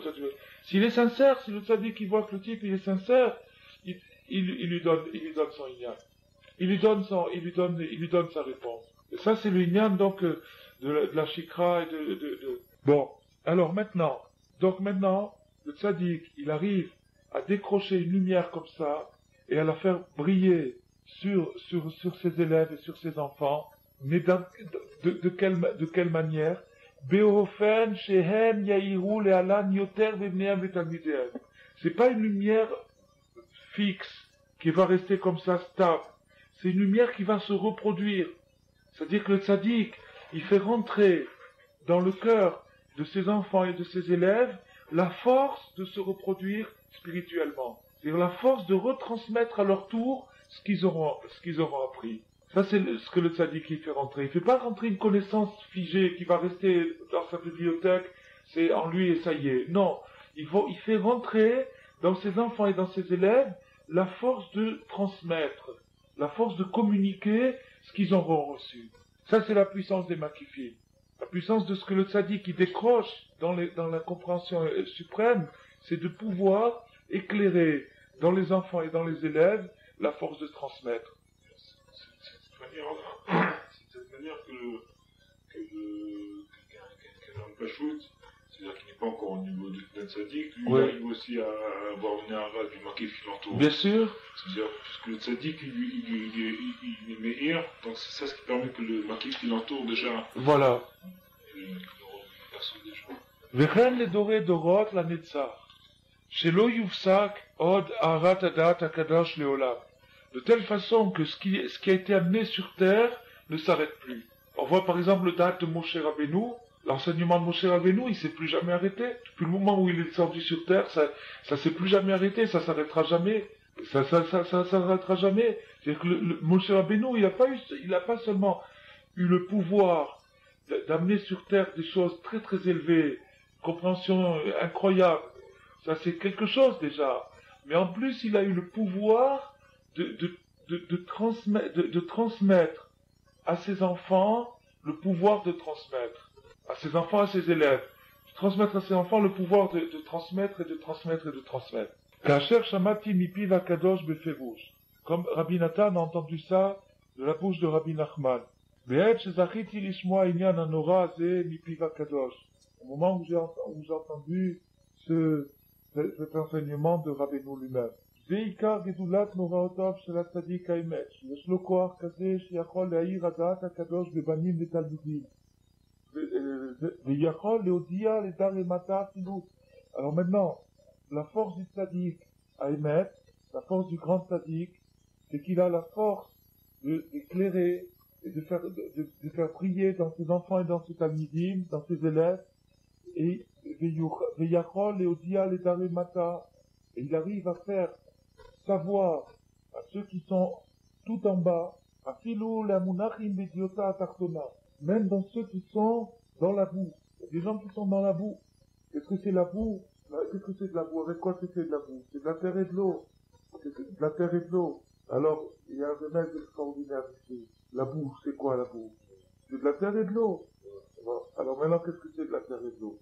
S'il est sincère, si le tzaddik il voit que le type il est sincère, il lui donne son ignan. Il lui donne sa réponse. Et ça c'est le ignan donc de la shikra et de. Bon, alors maintenant, le tzaddik, il arrive à décrocher une lumière comme ça et à la faire briller sur ses élèves et sur ses enfants. Mais de quelle manière? Beofen Shehem Yahiru Lealan Yoter Vebneam Vetalmidehem. C'est pas une lumière fixe qui va rester comme ça stable. C'est une lumière qui va se reproduire. C'est-à-dire que le tzaddik, il fait rentrer dans le cœur de ses enfants et de ses élèves la force de se reproduire spirituellement. C'est-à-dire la force de retransmettre à leur tour ce qu'ils auront appris. Ça, c'est ce que le tzaddik il fait rentrer. Il fait pas rentrer une connaissance figée qui va rester dans sa bibliothèque, c'est en lui et ça y est. Non. Il fait rentrer dans ses enfants et dans ses élèves la force de transmettre, la force de communiquer ce qu'ils auront reçu. Ça, c'est la puissance des makifim. La puissance de ce que le tzaddik qui décroche dans la compréhension suprême, c'est de pouvoir éclairer dans les enfants et dans les élèves la force de transmettre. C'est cette manière que l'homme pachout, c'est-à-dire qu'il n'est pas encore au niveau d'un tzaddik, lui il arrive aussi à avoir une hara du makif qui l'entoure. Bien sûr. C'est-à-dire, puisque le tzaddik, il est meilleur, donc c'est ça ce qui permet que le makif qui l'entoure déjà. Voilà. Il perçoit déjà. Vechen le doré dorot la netzach. Shelo yufsak od arat adat akadash leolam. De telle façon que ce qui a été amené sur terre ne s'arrête plus. On voit par exemple le date de Moshe Rabbeinu, l'enseignement de Moshe Rabbeinu, il s'est plus jamais arrêté. Depuis le moment où il est descendu sur terre, ça s'est plus jamais arrêté, ça s'arrêtera jamais. Ça s'arrêtera jamais. C'est-à-dire que le Moshe Rabbeinu, il a pas seulement eu le pouvoir d'amener sur terre des choses très très élevées, compréhension incroyable. Ça c'est quelque chose déjà. Mais en plus, il a eu le pouvoir de transmettre à ses enfants le pouvoir de transmettre, à ses enfants, à ses élèves, de transmettre à ses enfants le pouvoir de transmettre et de transmettre et de transmettre. Kacher Shamati Mipiv Akadosh Beferush, comme Rabbi Nathan a entendu ça de la bouche de Rabbi Nachman. Be'et Shezachiti Lishmoa Inyan Anora Ze Mipiv Akadosh. Au moment où j'ai entendu cet enseignement de Rabbeinu lui-même. זה עיקר גדולת נוראותיו של הצדיק האמת, שיש לו כוח כזה שיכול להאיר הדעת הקדוש בבנים ותלמידים, ויכול להודיע לדרמתה אפילו. Alors maintenant, la force du tzaddik האמת, la force du grand tzaddik, c'est qu'il a la force d'éclairer et de faire prier dans ses enfants et dans ses talmidim, dans ses élèves, et ויכול להודיע לדרמתה, et il arrive à faire savoir à ceux qui sont tout en bas, à filou la munachim bediota atartona, même dans ceux qui sont dans la boue. Il y a des gens qui sont dans la boue. Qu'est-ce que c'est la boue? Qu'est-ce que c'est de la boue? Avec quoi c'est fait de la boue? C'est de la terre et de l'eau. C'est de la terre et de l'eau. Alors, il y a un remède extraordinaire ici. La boue, c'est quoi la boue? C'est de la terre et de l'eau. Alors maintenant, qu'est-ce que c'est de la terre et de l'eau?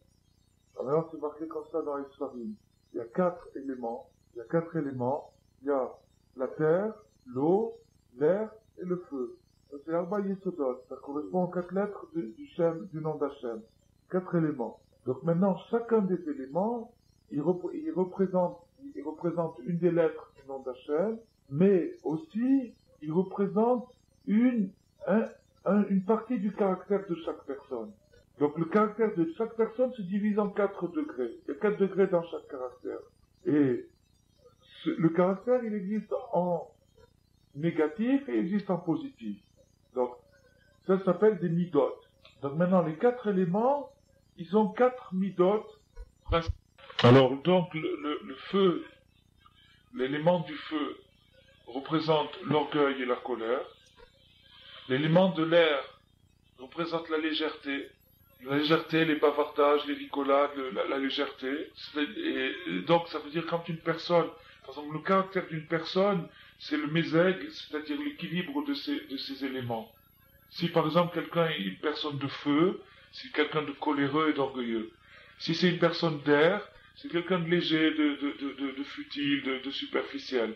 Alors maintenant, c'est marqué comme ça dans les Sfarim. Il y a 4 éléments. Il y a la terre, l'eau, l'air et le feu. Ça, c'est Arba Yesodot. Ça correspond aux 4 lettres du nom d'Hachem. 4 éléments. Donc maintenant, chacun des éléments, il représente une des lettres du nom d'Hachem, mais aussi, il représente une partie du caractère de chaque personne. Donc le caractère de chaque personne se divise en 4 degrés. Il y a 4 degrés dans chaque caractère. Et le caractère, il existe en négatif et il existe en positif. Donc, ça s'appelle des midot. Donc maintenant, les 4 éléments, ils ont 4 midot. Alors, donc, le feu, l'élément du feu représente l'orgueil et la colère. L'élément de l'air représente la légèreté. La légèreté, les bavardages, les rigolades, la légèreté. Et donc, ça veut dire quand une personne, par exemple, le caractère d'une personne, c'est le mésègue, c'est-à-dire l'équilibre de ces éléments. Si, par exemple, quelqu'un est une personne de feu, c'est quelqu'un de coléreux et d'orgueilleux. Si c'est une personne d'air, c'est quelqu'un de léger, de futile, de superficiel.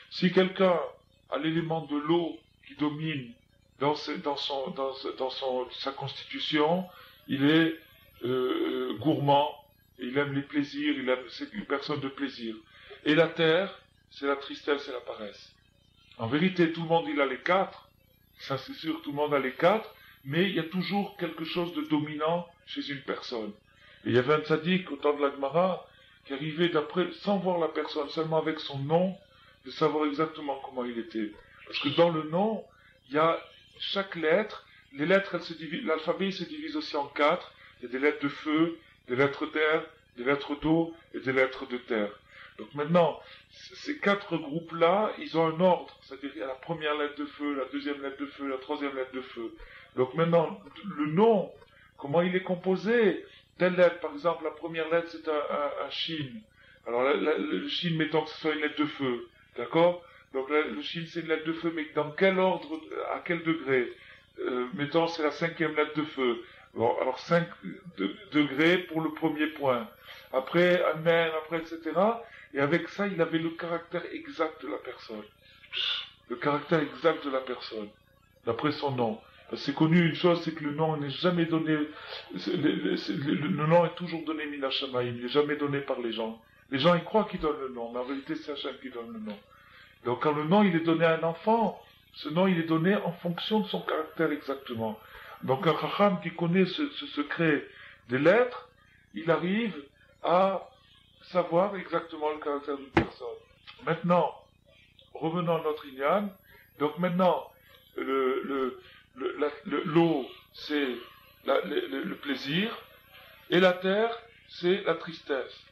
Si quelqu'un a l'élément de l'eau qui domine dans sa constitution, il est gourmand, il aime les plaisirs, c'est une personne de plaisir. Et la terre, c'est la tristesse et la paresse. En vérité, tout le monde il a les 4, ça c'est sûr, tout le monde a les 4, mais il y a toujours quelque chose de dominant chez une personne. Et il y avait un tzaddik au temps de la Gemara qui arrivait d'après, sans voir la personne, seulement avec son nom, de savoir exactement comment il était. Parce que dans le nom, il y a chaque lettre, les lettres, l'alphabet se divise aussi en 4. Il y a des lettres de feu, des lettres d'air, des lettres d'eau et des lettres de terre. Donc maintenant, ces 4 groupes-là, ils ont un ordre. C'est-à-dire, il y a la première lettre de feu, la deuxième lettre de feu, la troisième lettre de feu. Donc maintenant, le nom, comment il est composé? Telle lettre, par exemple, la première lettre, c'est un shin. Alors, le shin, mettons que ce soit une lettre de feu. D'accord? Donc, le shin, c'est une lettre de feu, mais dans quel ordre, à quel degré? Mettons, c'est la 5e lettre de feu. Bon, alors 5 degrés pour le premier point. Après, amen, après, etc. Et avec ça, il avait le caractère exact de la personne. Le caractère exact de la personne. D'après son nom. C'est connu une chose, c'est que le nom n'est jamais donné, le nom est toujours donné Mina Shamaïm, il n'est jamais donné par les gens. Les gens, ils croient qu'ils donnent le nom, mais en réalité, c'est Hachem qui donne le nom. Donc, quand le nom, il est donné à un enfant, ce nom, il est donné en fonction de son caractère exactement. Donc, un Chacham qui connaît ce secret des lettres, il arrive à savoir exactement le caractère d'une personne. Maintenant, revenons à notre Inyan. Donc, maintenant, l'eau, c'est le plaisir, et la terre, c'est la tristesse.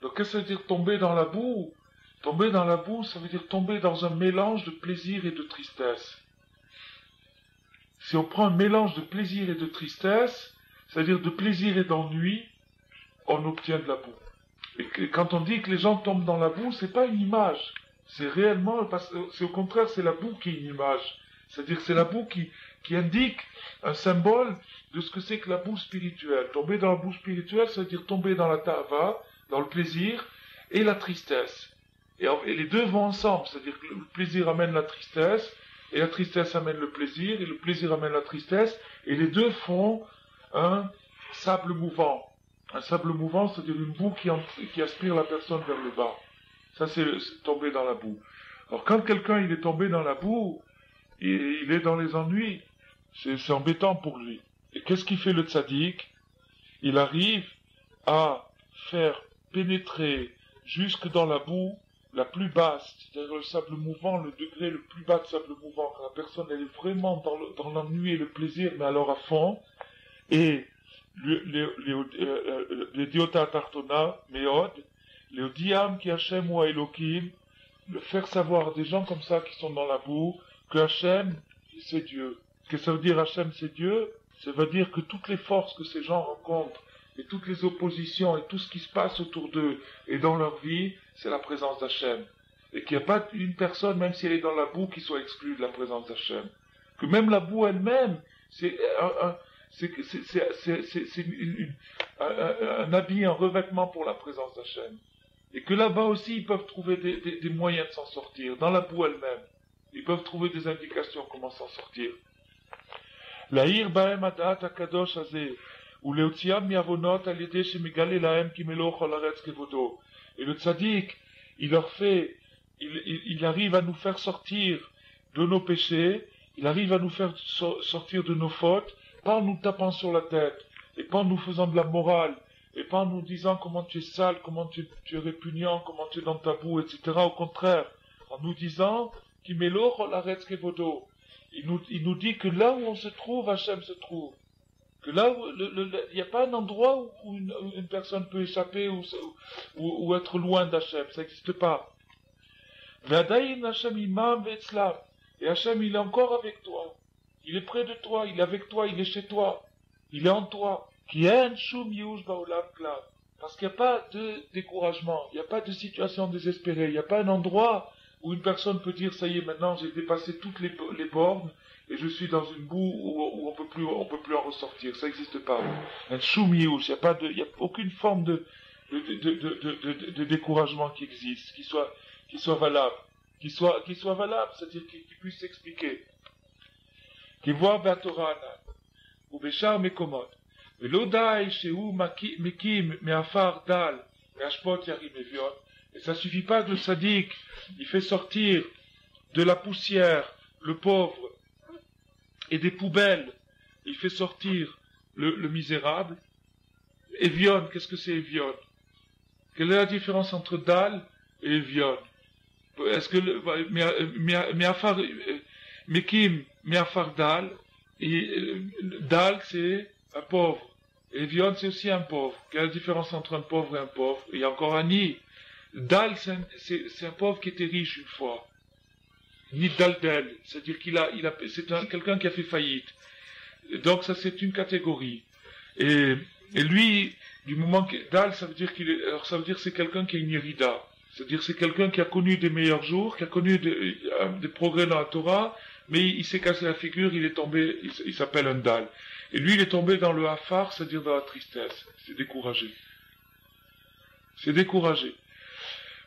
Donc, qu'est-ce que ça veut dire tomber dans la boue? Tomber dans la boue, ça veut dire tomber dans un mélange de plaisir et de tristesse. Si on prend un mélange de plaisir et de tristesse, c'est-à-dire de plaisir et d'ennui, on obtient de la boue. Et quand on dit que les gens tombent dans la boue, c'est pas une image. C'est réellement, c'est au contraire, c'est la boue qui est une image. C'est-à-dire que c'est la boue qui indique un symbole de ce que c'est que la boue spirituelle. Tomber dans la boue spirituelle, ça veut dire tomber dans la ta'ava, dans le plaisir, et la tristesse. Et les deux vont ensemble, c'est-à-dire que le plaisir amène la tristesse, et la tristesse amène le plaisir, et le plaisir amène la tristesse, et les deux font un sable mouvant. Un sable mouvant, c'est-à-dire une boue qui aspire la personne vers le bas. Ça, c'est tomber dans la boue. Alors, quand quelqu'un il est tombé dans la boue, il est dans les ennuis. C'est embêtant pour lui. Et qu'est-ce qu'il fait le tzaddik? Il arrive à faire pénétrer jusque dans la boue la plus basse, c'est-à-dire le sable mouvant, le degré le plus bas de sable mouvant, quand la personne elle est vraiment dans l'ennui et le plaisir, mais alors à fond, et les diota tartona, méod, les diam qui Hachem ou Elohim, le faire savoir à des gens comme ça qui sont dans la boue, que Hachem, c'est Dieu. Qu'est-ce que ça veut dire Hachem, c'est Dieu? Ça veut dire que toutes les forces que ces gens rencontrent, et toutes les oppositions, et tout ce qui se passe autour d'eux, et dans leur vie, c'est la présence d'Hachem. Et qu'il n'y a pas une personne, même si elle est dans la boue, qui soit exclue de la présence d'Hachem. Que même la boue elle-même, c'est un habit, un revêtement pour la présence d'Hachem. Et que là-bas aussi, ils peuvent trouver des moyens de s'en sortir, dans la boue elle-même. Ils peuvent trouver des indications comment s'en sortir. L'Aïr Bahem Adat Akadosh Azeh, ou Leotiam Miavonot Alide Shemigale Lahem Kimelo Cholaretz Kevodo. Et le tzaddik, il arrive à nous faire sortir de nos péchés, il arrive à nous faire sortir de nos fautes, pas en nous tapant sur la tête, et pas en nous faisant de la morale, et pas en nous disant comment tu es sale, comment tu es répugnant, comment tu es dans ta boue, etc. Au contraire, en nous disant Kimelo Cholaretz Kevodo. Il nous dit que là où on se trouve, Hachem se trouve. Que là où il n'y a pas un endroit où une personne peut échapper ou être loin d'Hachem. Ça n'existe pas. V'adayin Hachem imam ve'etzlam. Et Hachem, il est encore avec toi. Il est près de toi, il est avec toi, il est chez toi. Il est en toi. Ki en shum yush ba'olam klal. Parce qu'il n'y a pas de découragement, il n'y a pas de situation désespérée, il n'y a pas un endroit où une personne peut dire, ça y est, maintenant j'ai dépassé toutes les bornes, et je suis dans une boue où on peut plus en ressortir. Ça n'existe pas. Un choumiouz, il n'y a aucune forme de découragement qui existe, qui soit valable, qui soit valable, c'est-à-dire qui puisse s'expliquer. Qui voit Batorana, ou Béchar Mekomot. Et l'Odaï, chez où Mekim, Meafar Dal, Meashpot Yarim Evion. Et ça suffit pas que le sadique, il fait sortir de la poussière, le pauvre, et des poubelles, il fait sortir le misérable. Evion, qu'est-ce que c'est Evion? Quelle est la différence entre Dal et Evion? Est-ce que Meafar Mekim, Meafar Dal, et Dal c'est un pauvre. Evion c'est aussi un pauvre. Quelle est la différence entre un pauvre et un pauvre? Il y a encore Ani. Dal c'est un pauvre qui était riche une fois. Ni Daldel, c'est-à-dire c'est quelqu'un qui a fait faillite. Donc ça c'est une catégorie. Et lui, du moment que Dal, ça veut dire ça veut dire c'est quelqu'un qui a une irida. C'est-à-dire c'est quelqu'un qui a connu des meilleurs jours, qui a connu des progrès dans la Torah, mais il s'est cassé la figure, il est tombé, il s'appelle un Dal. Et lui, il est tombé dans le hafar, c'est-à-dire dans la tristesse. C'est découragé. C'est découragé.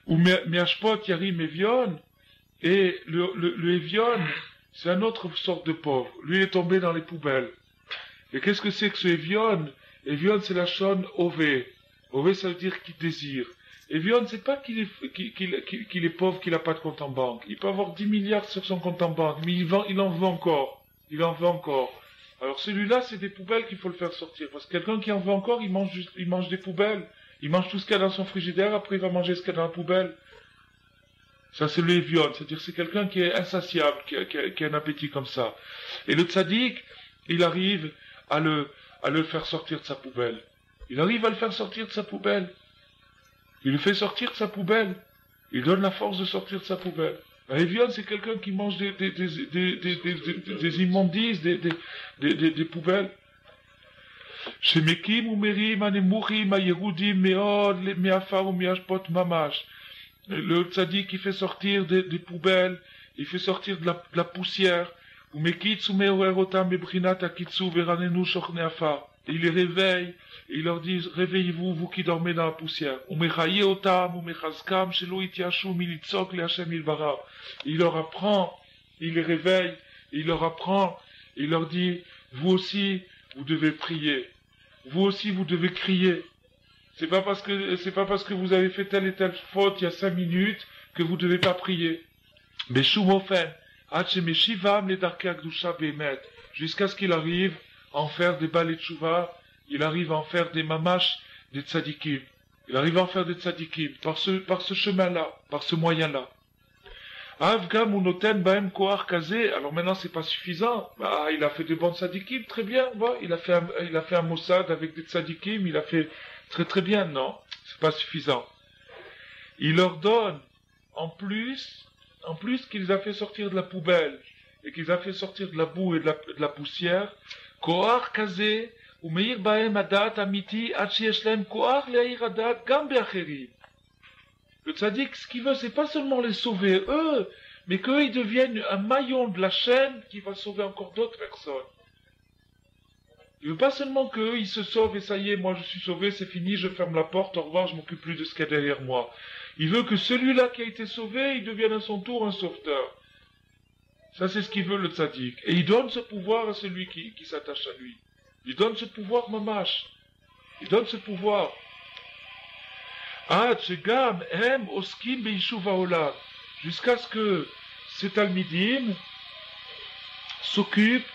Ou Meashpot, Yarim, Evion, et le Evion, c'est une autre sorte de pauvre. Lui, il est tombé dans les poubelles. Et qu'est-ce que c'est que ce Evion? Evion, c'est la shon Ové. Ové, ça veut dire qu'il désire. Evion, c'est pas qu'il est pauvre, qu'il n'a pas de compte en banque. Il peut avoir 10 milliards sur son compte en banque, mais il en veut encore. Il en veut encore. Alors celui-là, c'est des poubelles qu'il faut le faire sortir. Parce que quelqu'un qui en veut encore, il mange des poubelles. Il mange tout ce qu'il y a dans son frigidaire, après il va manger ce qu'il y a dans la poubelle. Ça, c'est le Evion. C'est-à-dire, c'est quelqu'un qui est insatiable, qui a un appétit comme ça. Et le tzaddik, il arrive à le faire sortir de sa poubelle. Il arrive à le faire sortir de sa poubelle. Il le fait sortir de sa poubelle. Il donne la force de sortir de sa poubelle. Un Evion, c'est quelqu'un qui mange des immondices, des poubelles. Chez Mekim ou Merim, Anemurim, Ayerudim, Meod, Meafar ou Meashpot Mamash. Le tzaddik, il fait sortir des poubelles, il fait sortir de la poussière. Ou Mekitsu Meorerotam Bebrinat Akitsu Veranenu Shochne Afar. Et il les réveille, et il leur dit, réveillez-vous, vous qui dormez dans la poussière. Ou Mechaye Otam, ou Mechazkam, Shelo Itiashu, Militzok, Le Hashem Ilbara. Il leur apprend, il les réveille, et il leur apprend, et il leur dit, vous aussi, vous devez prier. Vous aussi, vous devez crier. C'est pas parce que vous avez fait telle et telle faute il y a 5 minutes que vous devez pas prier. Mais Shumofen, jusqu'à ce qu'il arrive à en faire des balais de chouva, il arrive à en faire des mamash, des tzadikim. Il arrive à en faire des tzadikim par ce chemin-là, par ce moyen-là. Avgam unoten baem koar kazé. Alors maintenant c'est pas suffisant. Ah, il a fait des bons tzadikim, très bien. Bon, il a fait un Mossad avec des tzadikim, il a fait très très bien. Non, c'est pas suffisant. Il leur donne en plus qu'ils a fait sortir de la poubelle et qu'ils a fait sortir de la boue et de la poussière. Koar kazé ou meir baem adat amiti achi eshlem koar leir adat gam beacherim. Le tzaddik, ce qu'il veut, c'est pas seulement les sauver eux, mais qu'eux, ils deviennent un maillon de la chaîne qui va sauver encore d'autres personnes. Il veut pas seulement qu'eux, ils se sauvent et ça y est, moi je suis sauvé, c'est fini, je ferme la porte, au revoir, je m'occupe plus de ce qu'il y a derrière moi. Il veut que celui-là qui a été sauvé, il devienne à son tour un sauveteur. Ça, c'est ce qu'il veut, le tzaddik. Et il donne ce pouvoir à celui qui s'attache à lui. Il donne ce pouvoir mamash. Il donne ce pouvoir. Jusqu'à ce que ces Talmidim s'occupent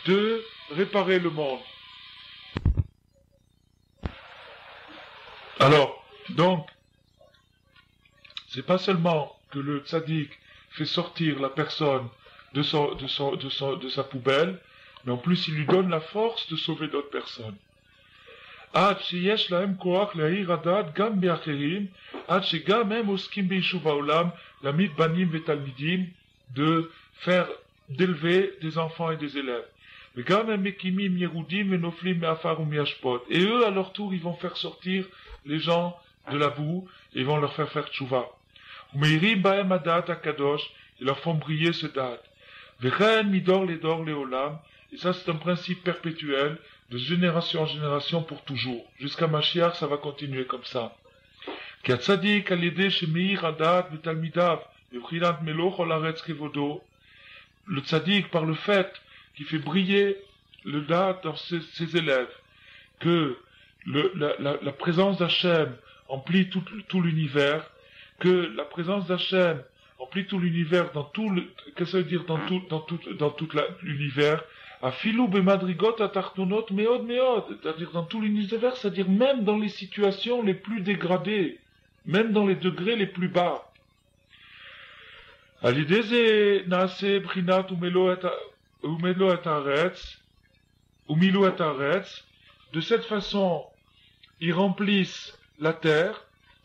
de réparer le monde. Alors, donc, c'est pas seulement que le tzaddik fait sortir la personne de sa poubelle, mais en plus il lui donne la force de sauver d'autres personnes. עד שיש להם כוח להאיר הדעת גם באחרים, עד שגם הם עוסקים ביישוב העולם, להעמיד בנים ותלמידים, d'élever des enfants et des élèves. וגם הם מקימים ירודים ונופלים מעפר ומאשפות. Et eux, à leur tour, ils vont faire sortir les gens de la boue, et ils vont leur faire tchouva. ומאירים בהם הדעת הקדוש, ils leur font briller ce date. וכן מדור לדור לעולם, et ça c'est un principe perpétuel, de génération en génération pour toujours. Jusqu'à Mashiach, ça va continuer comme ça. Le tzaddik, par le fait qu'il fait briller le date dans ses élèves, que la présence d'Hachem emplit tout l'univers, que la présence d'Hachem emplit tout l'univers qu'est-ce que ça veut dire dans tout l'univers? Afilou bemadrigot atartonot meod meod, c'est-à-dire dans tout l'univers, c'est-à-dire même dans les situations les plus dégradées, même dans les degrés les plus bas. Alideze naase brinat umelo et aretz, umilo et aretz, de cette façon, ils remplissent la terre,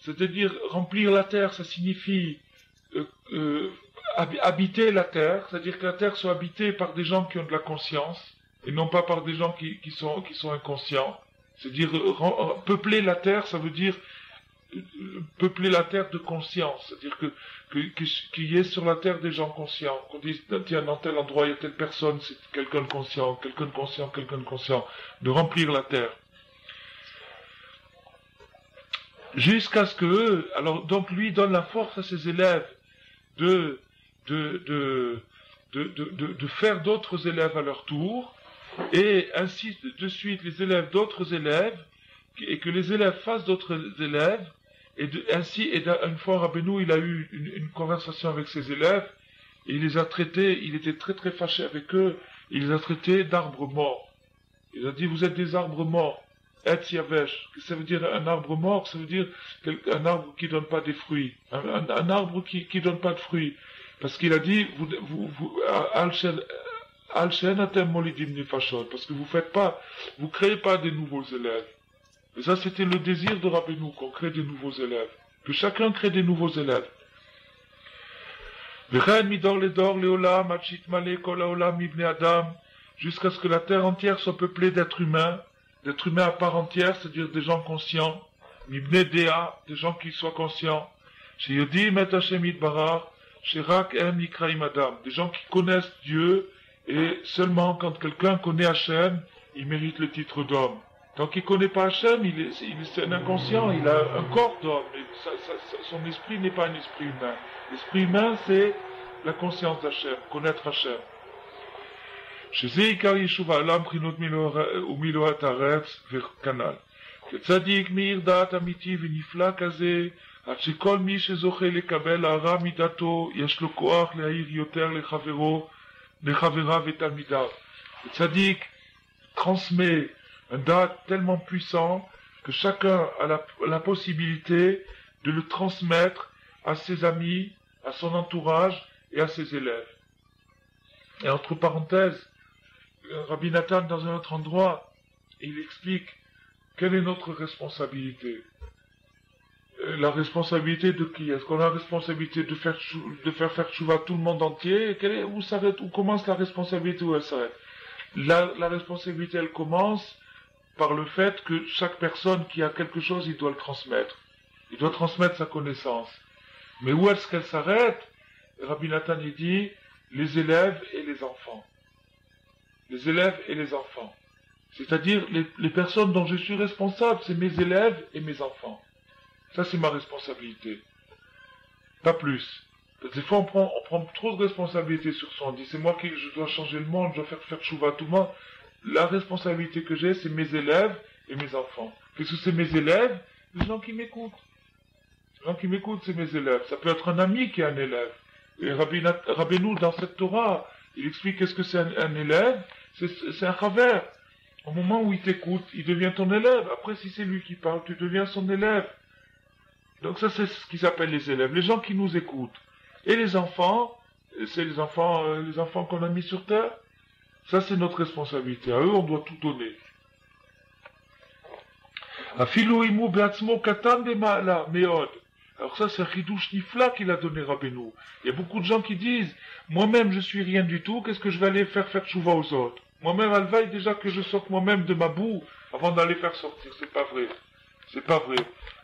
c'est-à-dire remplir la terre, ça signifie habiter la terre, c'est-à-dire que la terre soit habitée par des gens qui ont de la conscience, et non pas par des gens qui sont inconscients. C'est-à-dire peupler la terre, ça veut dire peupler la terre de conscience, c'est-à-dire qu'il y ait sur la terre des gens conscients, qu'on dise, tiens, dans tel endroit il y a telle personne, c'est quelqu'un de conscient, quelqu'un de conscient, quelqu'un de conscient, de remplir la terre. Jusqu'à ce que alors donc lui donne la force à ses élèves de faire d'autres élèves à leur tour, et ainsi de suite les élèves d'autres élèves, et que les élèves fassent d'autres élèves, et une fois Rabbeinu, il a eu une conversation avec ses élèves, et il les a traités, il était très très fâché avec eux, il les a traités d'arbres morts. Il a dit, vous êtes des arbres morts. Et yavesh, ça veut dire un arbre mort, ça veut dire un arbre qui donne pas des fruits, un arbre qui donne pas de fruits, parce qu'il a dit parce que vous créez pas des nouveaux élèves. Et ça c'était le désir de Rabbeinu, qu'on crée des nouveaux élèves, que chacun crée des nouveaux élèves. Jusqu'à ce que la terre entière soit peuplée d'êtres humains à part entière, c'est-à-dire des gens conscients, mibne dea, des gens qui soient conscients, chez Yodim et Hashem Yitbarach, chez Rak Em Yikraim Adam, des gens qui connaissent Dieu, et seulement quand quelqu'un connaît Hashem, il mérite le titre d'homme. Tant qu'il connaît pas Hashem, c'est un inconscient, il a un corps d'homme, mais son esprit n'est pas un esprit humain. L'esprit humain, c'est la conscience d'Hashem, connaître Hashem. שזה עיקר יישוב העולם בחינות ומילואת הארץ וכנ"ל. כצדיק מאיר דעת אמיתי ונפלא כזה, עד שכל מי שזוכה לקבל הערה מידתו, יש לו כוח להעיר יותר לחבריו ותלמידיו. הצדיק transmet un date tellement puissant que chacun a la possibilité de le transmettre à ses amis, à son entourage et à ses élèves. Et entre parenthèses, Rabbi Nathan, dans un autre endroit, il explique quelle est notre responsabilité. La responsabilité de qui? Est-ce qu'on a la responsabilité de faire tchouva tout le monde entier? Où commence la responsabilité, où elle s'arrête? La responsabilité, elle commence par le fait que chaque personne qui a quelque chose, il doit le transmettre. Il doit transmettre sa connaissance. Mais où est-ce qu'elle s'arrête? Rabbi Nathan, il dit, les élèves et les enfants. Les élèves et les enfants. C'est-à-dire, les personnes dont je suis responsable, c'est mes élèves et mes enfants. Ça, c'est ma responsabilité. Pas plus. Parce que des fois, on prend trop de responsabilités sur soi. On dit, c'est moi qui je dois changer le monde, je dois faire tchouva tout le monde. La responsabilité que j'ai, c'est mes élèves et mes enfants. Qu'est-ce que c'est mes élèves? Les gens qui m'écoutent. Les gens qui m'écoutent, c'est mes élèves. Ça peut être un ami qui est un élève. Et Rabbeinu, dans cette Torah, il explique qu'est-ce que c'est un élève. C'est un chaver. Au moment où il t'écoute, il devient ton élève. Après, si c'est lui qui parle, tu deviens son élève. Donc ça, c'est ce qu'ils appellent les élèves. Les gens qui nous écoutent. Et les enfants, c'est les enfants qu'on a mis sur terre. Ça, c'est notre responsabilité. À eux, on doit tout donner. Afilu imu be'atzmo katan b'ma'ala me'od. Alors ça, c'est un chidouche nifla qu'il a donné Rabbeinu. Il y a beaucoup de gens qui disent, moi-même, je suis rien du tout, qu'est-ce que je vais aller faire tchouva aux autres? Moi-même, Alvaï, déjà que je sorte moi-même de ma boue, avant d'aller faire sortir. C'est pas vrai. C'est pas vrai.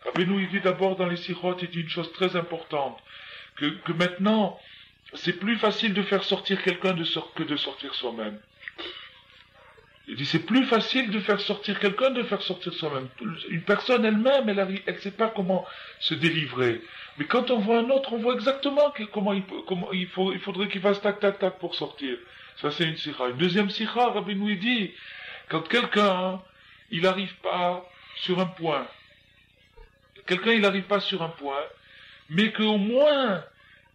Rabbeinu, il dit d'abord dans les sirotes, il dit une chose très importante, que maintenant, c'est plus facile de faire sortir quelqu'un que de sortir soi-même. Il dit, c'est plus facile de faire sortir quelqu'un de faire sortir soi-même. Une personne elle-même, elle sait pas comment se délivrer. Mais quand on voit un autre, on voit exactement comment il faudrait qu'il fasse tac, tac, tac pour sortir. Ça, c'est une sikha. Une deuxième sikha, Rabbeinu, il dit, quand quelqu'un, il n'arrive pas sur un point, mais qu'au moins,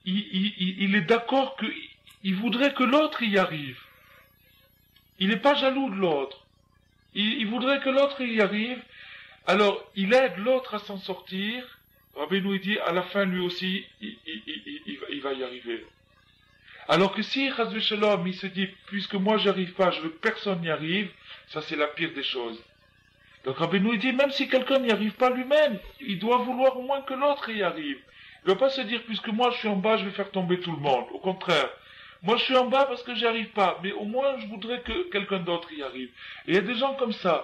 il est d'accord qu'il voudrait que l'autre y arrive. il n'est pas jaloux de l'autre. Il voudrait que l'autre y arrive. Alors, il aide l'autre à s'en sortir. Rabbeinu dit, à la fin, lui aussi, il va y arriver. Alors que si, chas v'shalom, il se dit, puisque moi j'arrive pas, je veux que personne n'y arrive, ça c'est la pire des choses. Donc Rabbeinu dit, même si quelqu'un n'y arrive pas lui-même, il doit vouloir au moins que l'autre y arrive. Il ne va pas se dire, puisque moi je suis en bas, je vais faire tomber tout le monde. Au contraire, moi je suis en bas parce que j'y arrive pas, mais au moins je voudrais que quelqu'un d'autre y arrive. Et il y a des gens comme ça.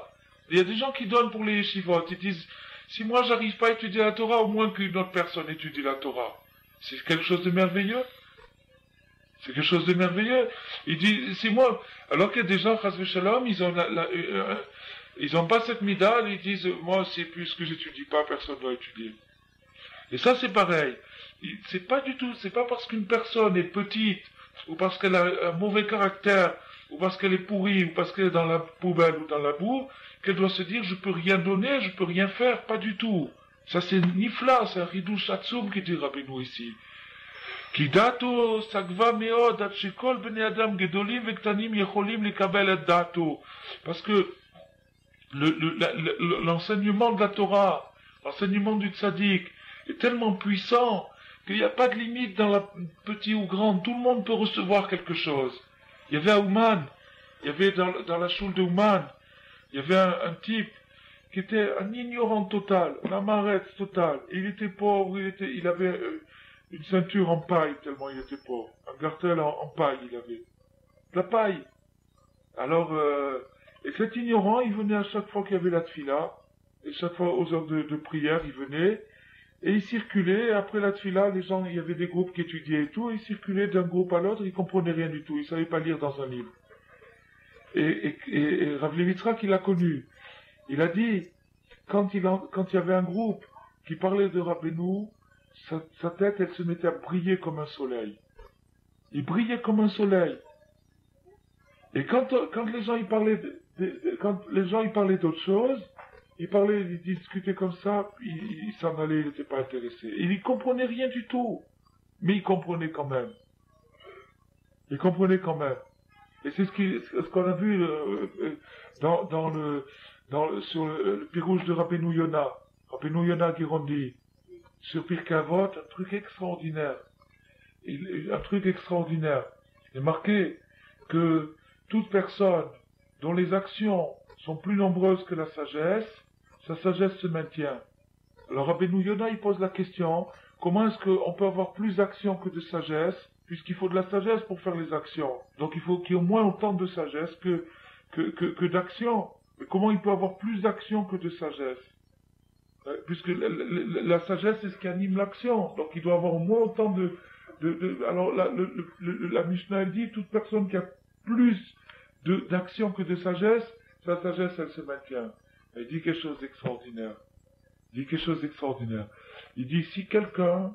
Il y a des gens qui donnent pour les yeshivot. Ils disent, si moi j'arrive pas à étudier la Torah, au moins qu'une autre personne étudie la Torah. C'est quelque chose de merveilleux. C'est quelque chose de merveilleux. Il dit, c'est moi. Alors qu'il y a des gens, chas v'shalom, ils ont pas cette mida, ils disent, moi, c'est puisque j'étudie pas, personne doit étudier. Et ça, c'est pareil. C'est pas du tout, c'est pas parce qu'une personne est petite, ou parce qu'elle a un mauvais caractère, ou parce qu'elle est pourrie, ou parce qu'elle est dans la poubelle ou dans la boue, qu'elle doit se dire, je peux rien donner, je peux rien faire, pas du tout. Ça, c'est nifla, c'est un ridouche atzum qui dit Rabbeinu ici. כי דעתו סגבה מאוד עד שכל בני אדם גדולים וקטנים יכולים לקבל את דעתו. Parce que l'enseignement de la Torah, l'enseignement du tzaddik est tellement puissant qu'il n'y a pas de limite dans la petit ou grande. Tout le monde peut recevoir quelque chose. Il y avait à Ouman, il y avait dans la choule de Ouman, il y avait un type qui était un ignorant total, un amaretz total. Il était pauvre, il avait une ceinture en paille, tellement il était pauvre. Un gartel en paille, il avait. De la paille. Alors, et cet ignorant, il venait à chaque fois qu'il y avait la tfila, et chaque fois aux heures de prière, il venait, et il circulait, et après la tfila, les gens, il y avait des groupes qui étudiaient et tout, et il circulait d'un groupe à l'autre, il comprenait rien du tout, il savait pas lire dans un livre. Et Rav Levitzrak, il l'a connu. Il a dit, quand il y avait un groupe qui parlait de Rabbeinu, sa tête, elle se mettait à briller comme un soleil. Il brillait comme un soleil. Et quand les gens ils parlaient quand les gens ils parlaient d'autre chose, ils discutaient comme ça, ils s'en allaient, ils n'étaient pas intéressés. Et ils comprenaient rien du tout. Mais ils comprenaient quand même. Ils comprenaient quand même. Et c'est ce qu'on a vu sur le pirouge de Rabbeinu Yonah Girondi. Sur Pirkei Avot, un truc extraordinaire. Un truc extraordinaire. Il est marqué que toute personne dont les actions sont plus nombreuses que la sagesse, sa sagesse se maintient. Alors Rabbeinu Yonah, il pose la question, comment est-ce qu'on peut avoir plus d'actions que de sagesse, puisqu'il faut de la sagesse pour faire les actions. Donc il faut qu'il y ait au moins autant de sagesse que d'actions. Mais comment il peut avoir plus d'actions que de sagesse? Puisque la sagesse, c'est ce qui anime l'action. Donc il doit avoir au moins autant alors la Mishnah, elle dit, toute personne qui a plus d'action que de sagesse, sa sagesse, elle se maintient. Elle dit quelque chose d'extraordinaire. Il dit, si quelqu'un,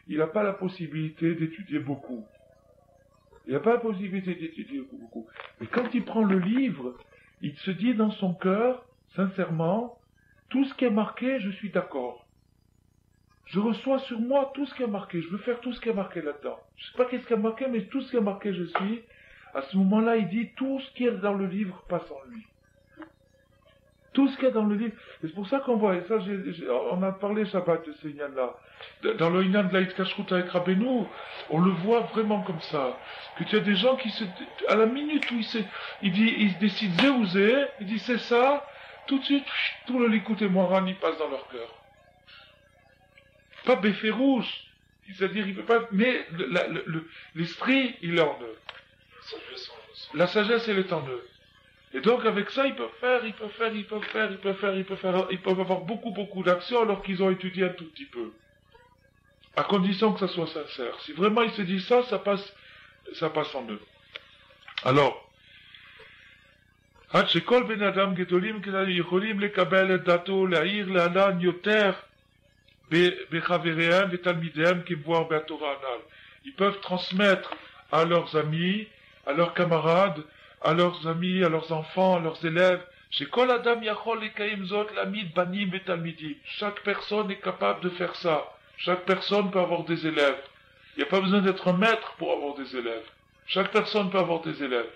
il n'a pas la possibilité d'étudier beaucoup. Mais quand il prend le livre, il se dit dans son cœur, sincèrement, tout ce qui est marqué, je suis d'accord. Je reçois sur moi tout ce qui est marqué. Je veux faire tout ce qui est marqué là-dedans. Je ne sais pas qu'est-ce qui est marqué, mais tout ce qui est marqué, je suis. À ce moment-là, il dit, tout ce qui est dans le livre passe en lui. Tout ce qu'il y a dans le livre. Et c'est pour ça qu'on voit, et ça, on a parlé Shabbat de ce Inyan-là. Dans le Inyan de la Hitkashrut avec Rabbeinu, on le voit vraiment comme ça. Que tu as des gens qui à la minute où ils décident zé ou zé, ils disent c'est ça, tout de suite, tout le Likout et Moharan, il passe dans leur cœur. Pas Beffé rouge. C'est-à-dire, il peut pas, mais l'esprit, il est en eux. La sagesse, elle est en eux. Et donc, avec ça, ils peuvent avoir beaucoup d'actions alors qu'ils ont étudié un tout petit peu. À condition que ça soit sincère. Si vraiment ils se disent ça passe en eux. Alors, עד שכל בן אדם גדולים יכולים לקבל את דעתו להעיר להלן יותר בחבריהם ותלמידיהם כמבואר בתורה הנ"ל. Ils peuvent transmettre à leurs amis, à leurs camarades, à leurs amis, à leurs enfants, à leurs élèves, שכל אדם יכול לקיים זאת להעמיד בנים ותלמידים. Chaque personne est capable de faire ça. Chaque personne peut avoir des élèves. Il n'y a pas besoin d'être un maître pour avoir des élèves. Chaque personne peut avoir des élèves.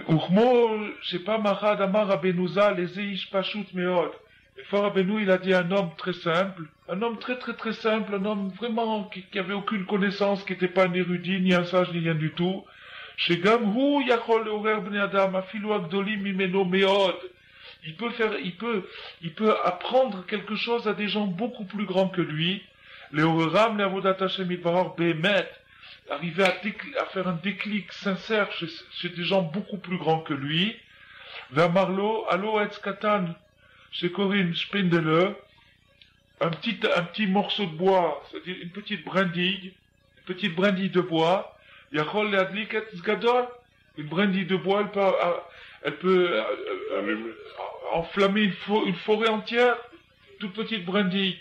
Uchmo, je sais pas, Mahad Amar Abenouza, les Eish Pashut Meod. Le fort Abenou, il a dit un homme très simple, un homme très simple, un homme vraiment qui avait aucune connaissance, qui n'était pas un érudit, ni un sage, ni rien du tout. Shegam Hu Yachol Orer Bnei Adam, Afilu Agdolim Mimeno Meod. Il peut apprendre quelque chose à des gens beaucoup plus grands que lui. Les Oreram, les Avodat Hashem Yitbarach Behemet, arriver à faire un déclic sincère chez des gens beaucoup plus grands que lui. Vers Marlo, Allo Etz Katan, chez Corinne Spindele, un petit morceau de bois, c'est-à-dire une petite brindille de bois, Yachol Leadlik Etz Gadol, une brindille de bois, elle peut enflammer une forêt entière, toute petite brindille.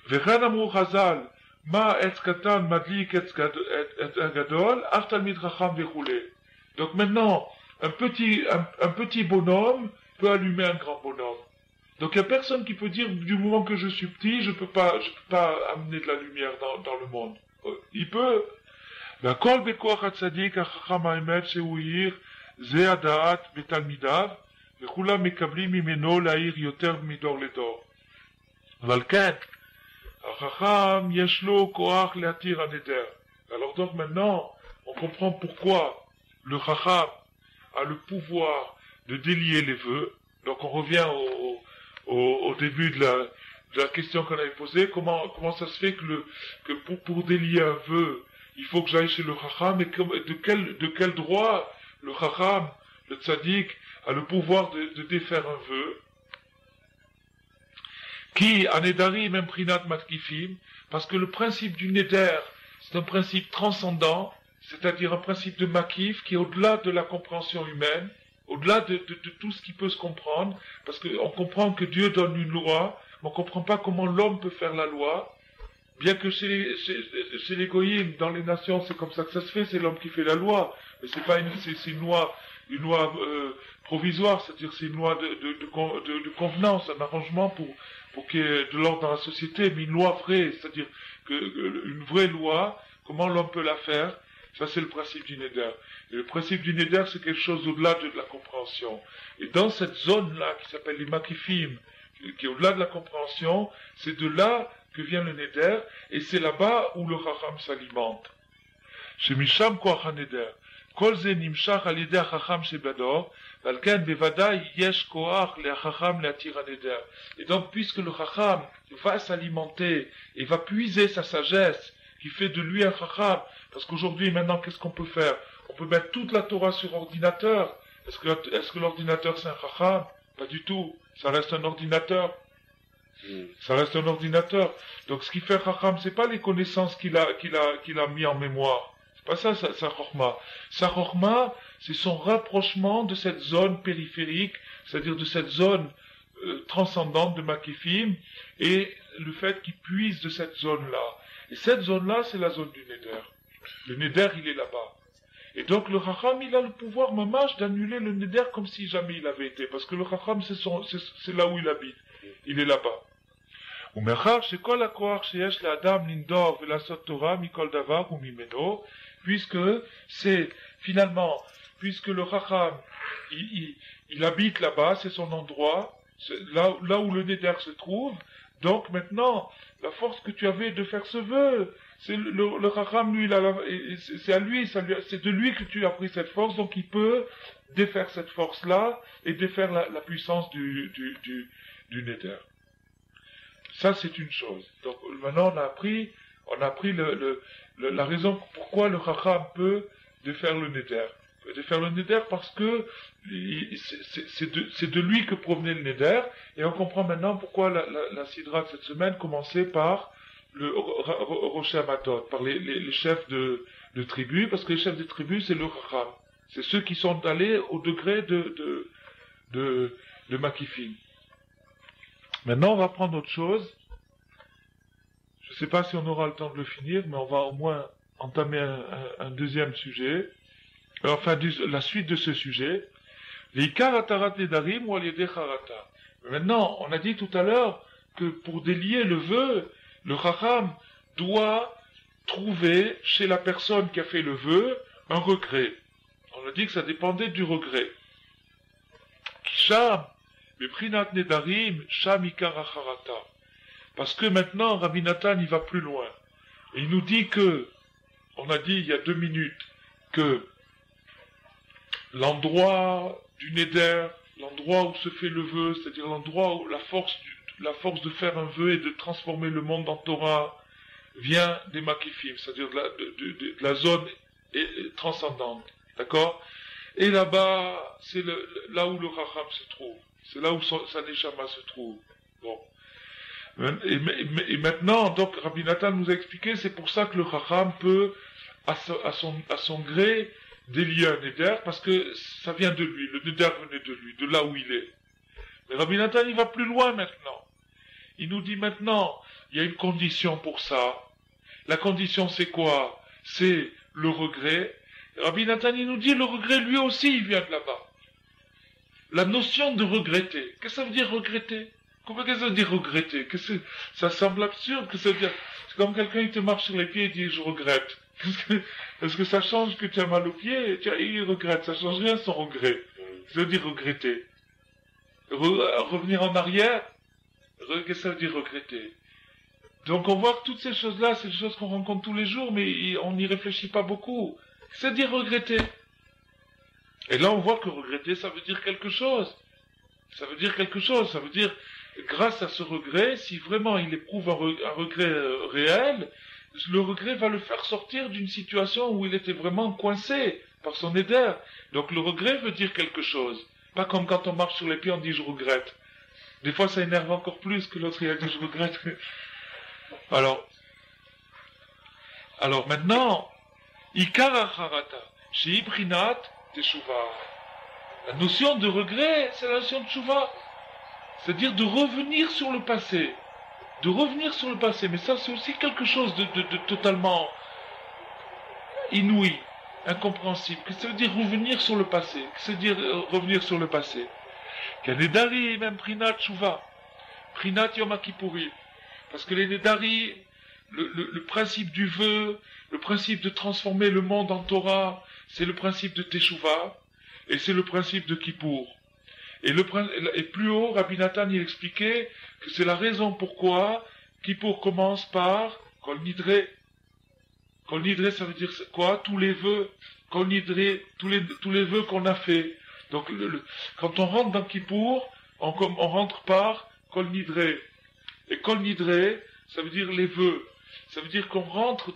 Vechen Amrou Chazal, Ma Etz Katan Madlik Etz Gadol, Aftal Midracham Vechoulé. Donc maintenant, un petit bonhomme peut allumer un grand bonhomme. Donc il n'y a personne qui peut dire, du moment que je suis petit, je peux pas amener de la lumière dans le monde. Il peut. L'akol bekoach hatzadik hachacham ha'emet shehuir ze hadaat betalmidav vekulam mekablim mimeno la'ir yoter midor ledor. אבל כן, החכם יש לו כוח להתיר הנדר. Alors donc maintenant, on comprend pourquoi le chacham a le pouvoir de délier les vœux. Donc on revient au début de la question qu'on avait posée. Comment ça se fait que pour délier un vœu, il faut que j'aille chez le chacham, et de quel droit le chacham, le tzaddik, a le pouvoir de défaire un vœu? Qui, anedari même prinat matkifim, parce que le principe du neder, c'est un principe transcendant, c'est-à-dire un principe de makif qui est au-delà de la compréhension humaine, au-delà de tout ce qui peut se comprendre, parce qu'on comprend que Dieu donne une loi, mais on ne comprend pas comment l'homme peut faire la loi, bien que chez les goyim, dans les nations, c'est comme ça que ça se fait, c'est l'homme qui fait la loi, mais c'est pas c'est une loi provisoire, c'est-à-dire c'est une loi de convenance, un arrangement pour qu'il y ait de l'ordre dans la société, mais une loi vraie, c'est-à-dire une vraie loi, comment l'homme peut la faire, ça c'est le principe du neder. Et le principe du neder, c'est quelque chose au-delà de la compréhension. Et dans cette zone-là, qui s'appelle les makifim, qui est au-delà de la compréhension, c'est de là que vient le neder, et c'est là-bas où le chacham s'alimente. Chez Misham Koach HaNeder, Kol Ze Nimshach Al Yedei HaChacham Shebador, Val Ken Bevadai Yesh Koach Le HaChacham Leatir HaNeder. Et donc, puisque le chacham va s'alimenter et va puiser sa sagesse, qui fait de lui un chacham, parce qu'aujourd'hui, maintenant, qu'est-ce qu'on peut faire? On peut mettre toute la Torah sur ordinateur. Est-ce que l'ordinateur c'est un chacham? Pas du tout. Ça reste un ordinateur. Ça reste un ordinateur. Donc ce qui fait chacham, c'est pas les connaissances qu'il a mis en mémoire. C'est pas ça, sa chorma. Sa chorma, c'est son rapprochement de cette zone périphérique, c'est-à-dire de cette zone transcendante de Makifim, et le fait qu'il puise de cette zone-là. Et cette zone-là, c'est la zone du neder. Le neder, il est là-bas. Et donc le chacham, il a le pouvoir mamash d'annuler le neder comme si jamais il avait été, parce que le chacham, c'est là où il habite. Il est là-bas. ומאחר שכל הכוח שיש לאדם לנדור ולעשות תורה מכל דבר וממנו, puisque le chacham, il habite là-bas, c'est son endroit, c'est là où le neder se trouve, donc maintenant, la force que tu avais de faire ce vœu, c'est le chacham, lui, c'est de lui que tu as pris cette force, donc il peut défaire cette force-là et défaire la puissance du neder. Ça, c'est une chose. Donc, maintenant, on a appris la raison pourquoi le chacham peut défaire le neder. Il peut défaire le neder parce que c'est de lui que provenait le neder, et on comprend maintenant pourquoi la sidra de cette semaine commençait par le Rocher Amatot, par les chefs de tribu, parce que les chefs de tribu, c'est le chacham. C'est ceux qui sont allés au degré de Makifim. Maintenant, on va prendre autre chose. Je ne sais pas si on aura le temps de le finir, mais on va au moins entamer un deuxième sujet. Enfin, la suite de ce sujet. Maintenant, on a dit tout à l'heure que pour délier le vœu, le chacham doit trouver chez la personne qui a fait le vœu un regret. a dit que ça dépendait du regret. Sham, Beprinat Nedarim, Sham Ikar Acharata. Parce que maintenant, Rabbi Nathan, il va plus loin. Et il nous dit que, on a dit il y a 2 minutes, que l'endroit du Neder, l'endroit où se fait le vœu, c'est-à-dire l'endroit où la force de faire un vœu et de transformer le monde en Torah vient des Makifim, c'est-à-dire de la zone transcendante. D'accord? Et là-bas, c'est là où le Racham se trouve. C'est là où sa Neshama se trouve. Bon. Et maintenant, donc, Rabbi Nathan nous a expliqué, c'est pour ça que le Racham peut, à son gré, délier un Neder, parce que ça vient de lui. Le Neder venait de lui, de là où il est. Mais Rabbi Nathan, il va plus loin maintenant. Il nous dit maintenant, il y a une condition pour ça. La condition, c'est quoi? C'est le regret. Rabbi Nathan, il nous dit, le regret, lui aussi, il vient de là-bas. La notion de regretter. Qu'est-ce que ça veut dire regretter? Qu'est-ce que ça veut dire regretter? Ça semble absurde. Que ça veut dire, c'est comme quelqu'un qui te marche sur les pieds et dit, je regrette. Est-ce que ça change que tu as mal aux pieds? Il regrette. Ça change rien son regret. Ça veut dire regretter. Revenir en arrière, qu'est-ce que ça veut dire regretter? Donc on voit que toutes ces choses-là, c'est des choses qu'on rencontre tous les jours, mais on n'y réfléchit pas beaucoup. C'est dire regretter. Et là on voit que regretter, ça veut dire quelque chose. Ça veut dire quelque chose. Ça veut dire, grâce à ce regret, si vraiment il éprouve un regret réel, le regret va le faire sortir d'une situation où il était vraiment coincé par son éder. Donc le regret veut dire quelque chose. Pas comme quand on marche sur les pieds, on dit je regrette. Des fois ça énerve encore plus que l'autre il a dit je regrette. Alors maintenant, Ikar Acharata, chez Ibrinat Teshuva. La notion de regret, c'est la notion de Teshuva. C'est-à-dire de revenir sur le passé. De revenir sur le passé. Mais ça, c'est aussi quelque chose de totalement inouï, incompréhensible. Qu'est-ce que ça veut dire revenir sur le passé? Qu'est-ce que ça veut dire revenir sur le passé? Kanedari, même Prinat Teshuva. Prinat Yom Kippourim. Parce que les Nedari, le principe du vœu, le principe de transformer le monde en Torah, c'est le principe de Teshuvah, et c'est le principe de Kippour. Et plus haut, Rabbi Nathan il expliquait que c'est la raison pourquoi Kippour commence par Kol Nidre. Kol Nidre, ça veut dire quoi? Tous les vœux, Kol Nidre, tous les vœux qu'on a fait. Donc, quand on rentre dans Kippour, on rentre par Kol Nidre. Et Kol Nidre, ça veut dire les vœux. Ça veut dire qu'on rentre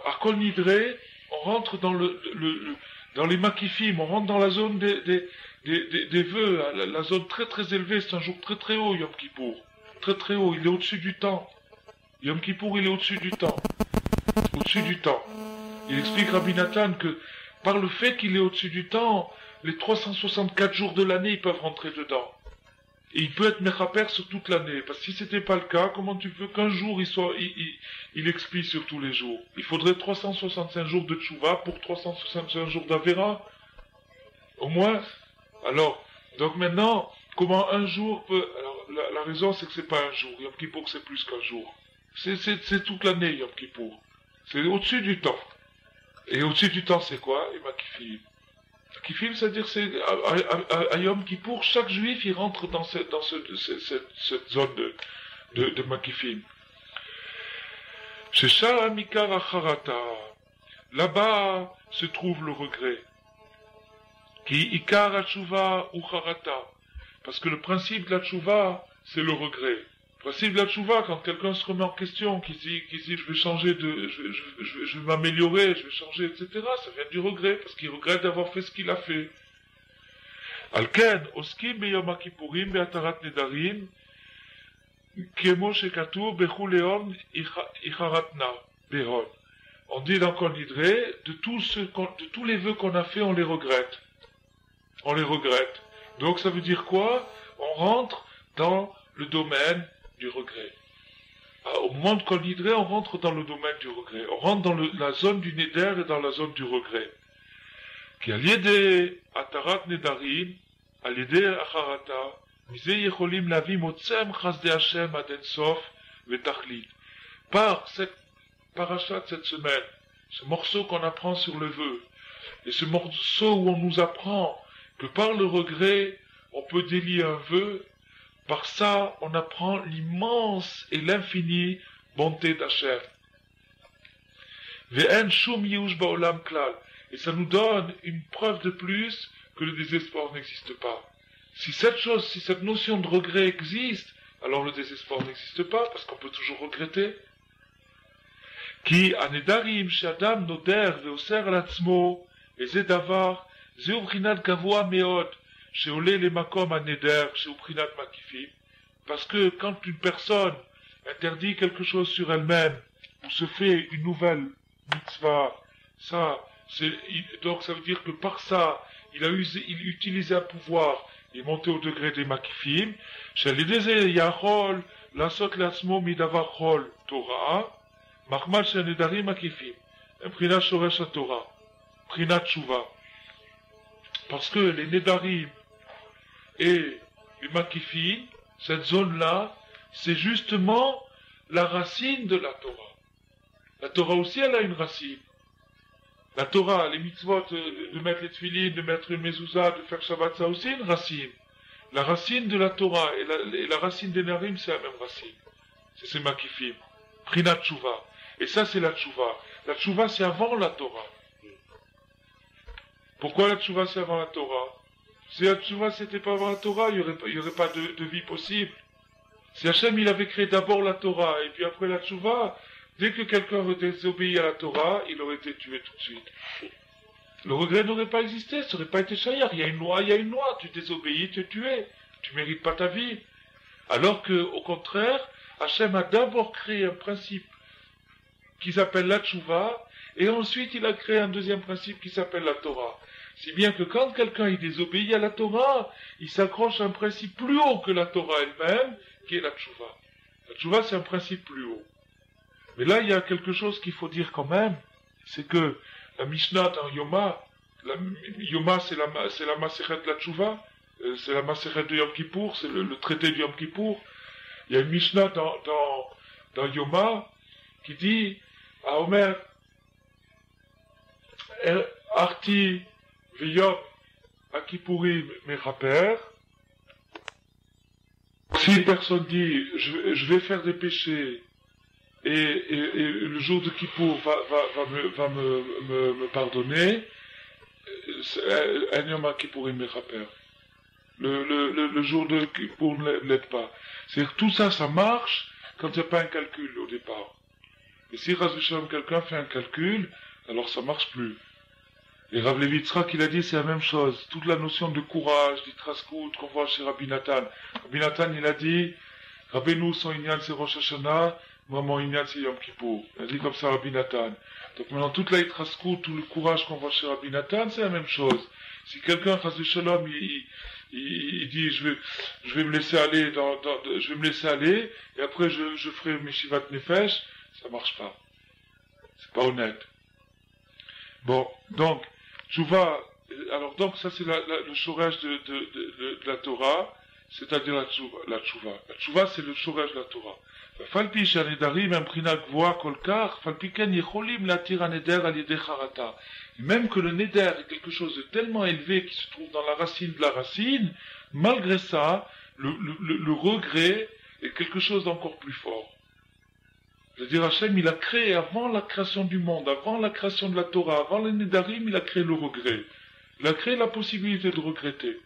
à Kol Nidre, on rentre dans les Makifim, on rentre dans la zone des vœux, la zone très très élevée, c'est un jour très très haut, Yom Kippour. Très très haut, il est au-dessus du temps. Yom Kippour, il est au-dessus du temps. Au-dessus du temps. Il explique Rabbi Nathan que par le fait qu'il est au-dessus du temps, les 364 jours de l'année, ils peuvent rentrer dedans. Et il peut être mechaper sur toute l'année. Parce que si c'était pas le cas, comment tu veux qu'un jour il expie sur tous les jours? Il faudrait 365 jours de tchouva pour 365 jours d'avera. Au moins. Alors, donc maintenant, comment un jour peut... Alors, la raison c'est que c'est pas un jour. Yom Kippour c'est plus qu'un jour. C'est toute l'année Yom Kippour. C'est au-dessus du temps. Et au-dessus du temps c'est quoi? Et Makifim. Makifim, c'est-à-dire c'est à Yom Kippour, chaque juif il rentre dans cette zone de Makifim. Chez Shah Mikar Acharata, là-bas se trouve le regret. Qui Ikar Atshuva ou Charata. Parce que le principe de la Tshuva, c'est le regret. Le principe de la Tshuva, quand quelqu'un se remet en question, qui dit je vais changer je vais m'améliorer, je vais changer, etc., ça vient du regret, parce qu'il regrette d'avoir fait ce qu'il a fait. Alken, Oskim Beyom Kippourim Be'atarat Nedarim, Kemo Shekatu Bechuleon Icharatna Behon. On dit dans Kol Nidre, de tous les vœux qu'on a fait, on les regrette. On les regrette. Donc ça veut dire quoi? On rentre dans le domaine du regret. Au moment de Kol Nidre, on rentre dans le domaine du regret. On rentre dans la zone du Neder et dans la zone du regret. Qui a lié Atarat Nedarim, a lié Acharata, Mise Yecholim Lavi Motzem Chasde Hashem Adensof Vetachlit. Par cette parachat de cette semaine, ce morceau qu'on apprend sur le vœu, Et ce morceau où on nous apprend que par le regret, on peut délier un vœu, par ça, on apprend l'immense et l'infinie bonté d'Hachem. Ve'en shum yush ba'olam klal. Et ça nous donne une preuve de plus que le désespoir n'existe pas. Si cette notion de regret existe, alors le désespoir n'existe pas, parce qu'on peut toujours regretter. Ki anedarim she'adam noder ve'oser al atzmo, et ze davar, ze ubrinat gavoa meod, she'oleh lemakom aneder, she'ubrinat makifim. Parce que quand une personne interdit quelque chose sur elle-même, ou se fait une nouvelle mitzvah, donc ça veut dire que par ça, il utilisé un pouvoir, il est monté au degré des makifim, she'alideze yachol, lasot l'atzmo midavar chol, Torah, Mahmal she'nedarim makifim, prinat shoresh Torah, prinat tshuva. Parce que les nedarim et les makifim, cette zone-là, c'est justement la racine de la Torah. La Torah aussi, elle a une racine. La Torah, les mitzvot, de mettre les tefillin, de mettre une mezouza, de faire Shabbat, ça aussi une racine. La racine de la Torah et la racine des nedarim, c'est la même racine. C'est ces makifim. Prinat tshuva. Et ça, c'est la tshuva. La tshuva, c'est avant la Torah. Pourquoi la tshuva, c'est avant la Torah? Si la tshuva, c'était pas avant la Torah, il y aurait pas de vie possible. Si Hachem, il avait créé d'abord la Torah, et puis après la tshuva, dès que quelqu'un aurait désobéi à la Torah, il aurait été tué tout de suite. Le regret n'aurait pas existé, ça n'aurait pas été shayar. Il y a une loi, tu désobéis, tu es tué. Tu mérites pas ta vie. Alors que, au contraire, Hachem a d'abord créé un principe qui s'appelle la tshuva, et ensuite il a créé un deuxième principe qui s'appelle la Torah. Si bien que quand quelqu'un il désobéit à la Torah, il s'accroche à un principe plus haut que la Torah elle-même, qui est la tshuva. La tshuva, c'est un principe plus haut. Mais là, il y a quelque chose qu'il faut dire quand même, c'est que la Mishnah dans Yoma, Yoma c'est la Masechet de la tshuva, c'est la Masechet de Yom Kippour, c'est le traité de Yom Kippour. Il y a une Mishnah dans Yoma qui dit à Omer, Arti V'yom Akipurim Meraper. Si personne dit je vais faire des péchés et le jour de Kippour va me pardonner, un Yom Akipurim Meraper. Le jour de Kippour ne l'aide pas. C'est-à-dire tout ça, ça marche quand il n'y a pas un calcul au départ. Et si quelqu'un fait un calcul, alors ça marche plus. Et Rav Levi Yitzhak, il a dit, c'est la même chose. Toute la notion de courage, d'Itraskout, qu'on voit chez Rabbi Nathan. Rabbi Nathan, il a dit, Rabbeinu, son Inyan, c'est Rosh Hashanah, moi, mon Inyan, c'est Yom Kippour. Il a dit comme ça Rabbi Nathan. Donc maintenant, toute la Itraskout, tout le courage qu'on voit chez Rabbi Nathan, c'est la même chose. Si quelqu'un, Chas Shalom, il dit, je vais me laisser aller je vais me laisser aller, et après je ferai mes Shivat Nefesh, ça marche pas. C'est pas honnête. Bon, donc, Tshuva, alors donc ça c'est le shoraj de la Torah, c'est-à-dire la Tshuva. La Tshuva c'est le shoraj de la Torah. Falpi shanedarim imprinat gvoa kolkar, falpi ken yecholim latir aneder al yedei charata. Même que le neder est quelque chose de tellement élevé qui se trouve dans la racine de la racine, malgré ça, le regret est quelque chose d'encore plus fort. C'est-à-dire Hachem, il a créé avant la création du monde, avant la création de la Torah, avant les Nedarim, il a créé le regret. Il a créé la possibilité de regretter.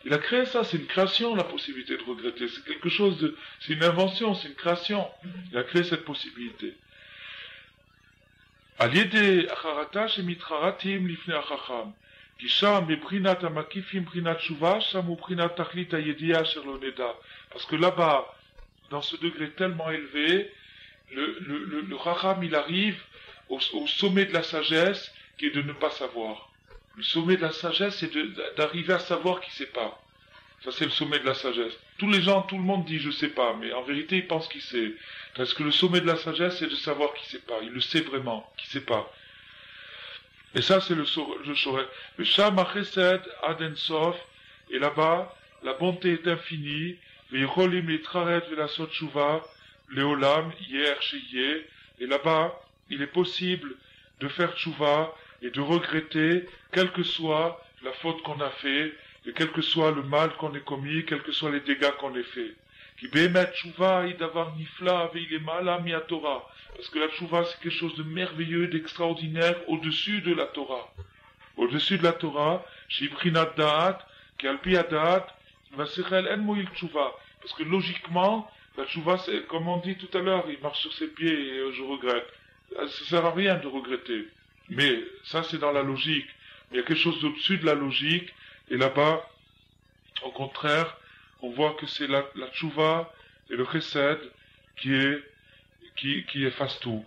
Il a créé ça, c'est une création, la possibilité de regretter. C'est quelque chose c'est une invention, c'est une création. Il a créé cette possibilité. Aliede acharata shemitraratim lifne achacham. Kisham beprinat amakifim prinat shuva, sham uprinat tachlit ayediya asher lo neda. Parce que là-bas, dans ce degré tellement élevé, le Racham, il arrive au sommet de la sagesse, qui est de ne pas savoir. Le sommet de la sagesse, c'est d'arriver à savoir qui sait pas. Ça, c'est le sommet de la sagesse. Tout le monde dit je sais pas, mais en vérité, il pense qu'il sait. Parce que le sommet de la sagesse, c'est de savoir qui sait pas. Il le sait vraiment, qui sait pas. Et ça, c'est le Shoreh. Le Sham Chesed Ad Sof, et là-bas, la bonté est infinie. Ve'yicholim litraret ve'lasot tshuva. Léolam, hier, chez et là-bas, il est possible de faire tchouva et de regretter, quelle que soit la faute qu'on a fait, et quel que soit le mal qu'on ait commis, quels que soient les dégâts qu'on ait fait. Qui bémet tchouva et d'avoir nifla il est mal mi à Torah. Parce que la tchouva c'est quelque chose de merveilleux, d'extraordinaire, au-dessus de la Torah. Au-dessus de la Torah, shibrinat da'at, qui alpi da'at, vasechel en moïl tchouva. Parce que logiquement, la tchouva c'est, comme on dit tout à l'heure, il marche sur ses pieds et je regrette. Ça sert à rien de regretter. Mais ça c'est dans la logique. Il y a quelque chose d'au-dessus de la logique, et là-bas, au contraire, on voit que c'est la tchouva et le chesed qui efface tout.